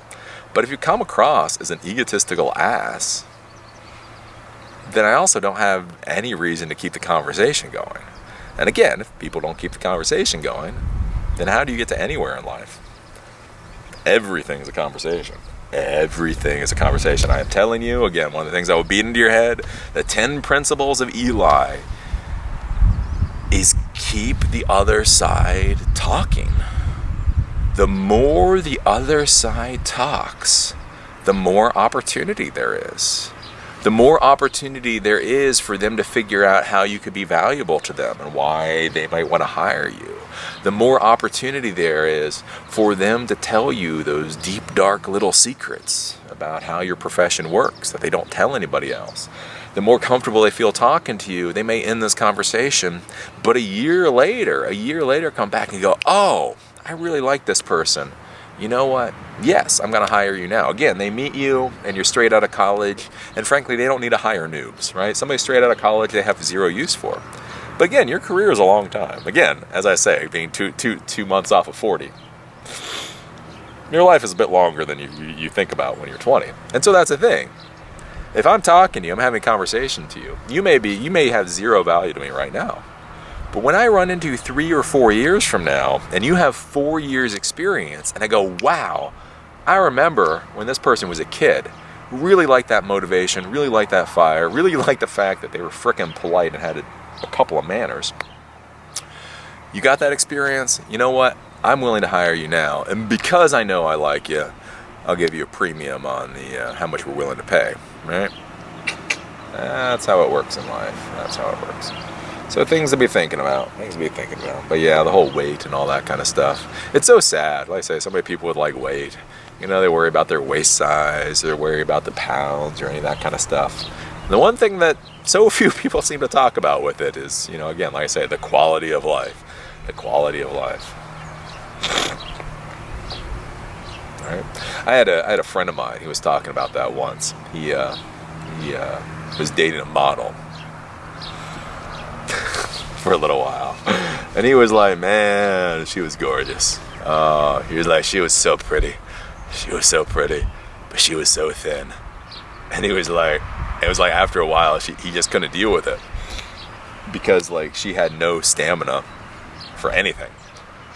But if you come across as an egotistical ass, then I also don't have any reason to keep the conversation going. And again, if people don't keep the conversation going, then how do you get to anywhere in life? Everything is a conversation. Everything is a conversation. I am telling you, again, one of the things I will beat into your head, the 10 principles of Eli is keep the other side talking. The more the other side talks, the more opportunity there is. The more opportunity there is for them to figure out how you could be valuable to them and why they might want to hire you. The more opportunity there is for them to tell you those deep, dark little secrets about how your profession works that they don't tell anybody else. The more comfortable they feel talking to you, they may end this conversation, but a year later come back and go, "Oh, I really like this person. You know what? Yes, I'm going to hire you now." Again, they meet you and you're straight out of college, and frankly, they don't need to hire noobs, right? Somebody straight out of college they have zero use for. But again, your career is a long time. Again, as I say, being two months off of 40, your life is a bit longer than you think about when you're 20. And so that's the thing. If I'm talking to you, I'm having a conversation to you, you may have zero value to me right now. But when I run into 3 or 4 years from now, and you have 4 years experience, and I go, "Wow, I remember when this person was a kid, really liked that motivation, really liked that fire, really liked the fact that they were frickin' polite and had a couple of manners. You got that experience, you know what? I'm willing to hire you now. And because I know I like you, I'll give you a premium on the how much we're willing to pay," right? That's how it works in life. That's how it works. So things to be thinking about. But yeah, the whole weight and all that kind of stuff. It's so sad. Like I say, so many people with like weight, you know, they worry about their waist size, they worry about the pounds or any of that kind of stuff. And the one thing that so few people seem to talk about with it is, you know, again, like I say, the quality of life. The quality of life. All right. I had a friend of mine. He was talking about that once. He was dating a model for a little while, and he was like, "Man, she was gorgeous." He was like, "She was so pretty. She was so pretty, but she was so thin." And he was like, it was like after a while, he just couldn't deal with it because like she had no stamina for anything.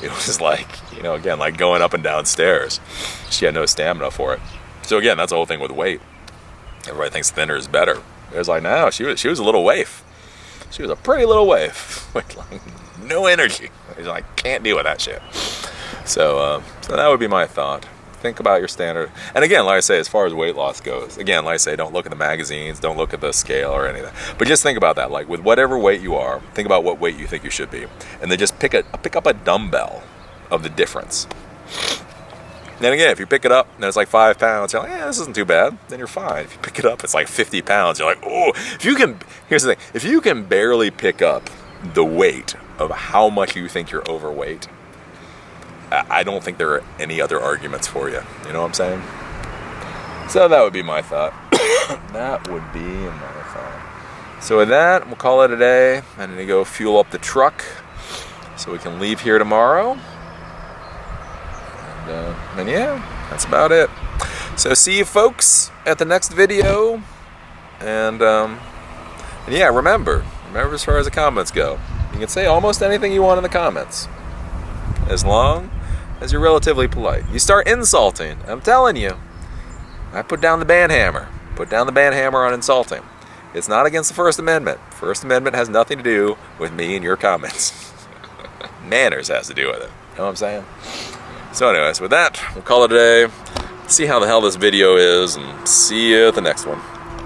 It was like, you know, again, like going up and down stairs. She had no stamina for it. So again, that's the whole thing with weight. Everybody thinks thinner is better. It was like, no, she was a little waif. She was a pretty little waif with like no energy. He's like, can't deal with that shit. So that would be my thought. Think about your standard. And again, like I say, as far as weight loss goes, again, like I say, don't look at the magazines, don't look at the scale or anything. But just think about that. Like with whatever weight you are, think about what weight you think you should be. And then just pick up a dumbbell of the difference. Then again, if you pick it up and it's like 5 pounds, you're like, yeah, this isn't too bad. Then you're fine. If you pick it up, it's like 50 pounds. You're like, oh, here's the thing. If you can barely pick up the weight of how much you think you're overweight, I don't think there are any other arguments for you. You know what I'm saying? So that would be my thought. That would be my thought. So with that, we'll call it a day. I need to go fuel up the truck so we can leave here tomorrow. And yeah, that's about it. So see you folks at the next video. And yeah, remember as far as the comments go, you can say almost anything you want in the comments, as long as you're relatively polite. You start insulting, I'm telling you, I put down the ban hammer. Put down the ban hammer on insulting. It's not against the First Amendment. First Amendment has nothing to do with me and your comments. Manners has to do with it. You know what I'm saying? So anyways, with that, we'll call it a day. See how the hell this video is, and see you at the next one.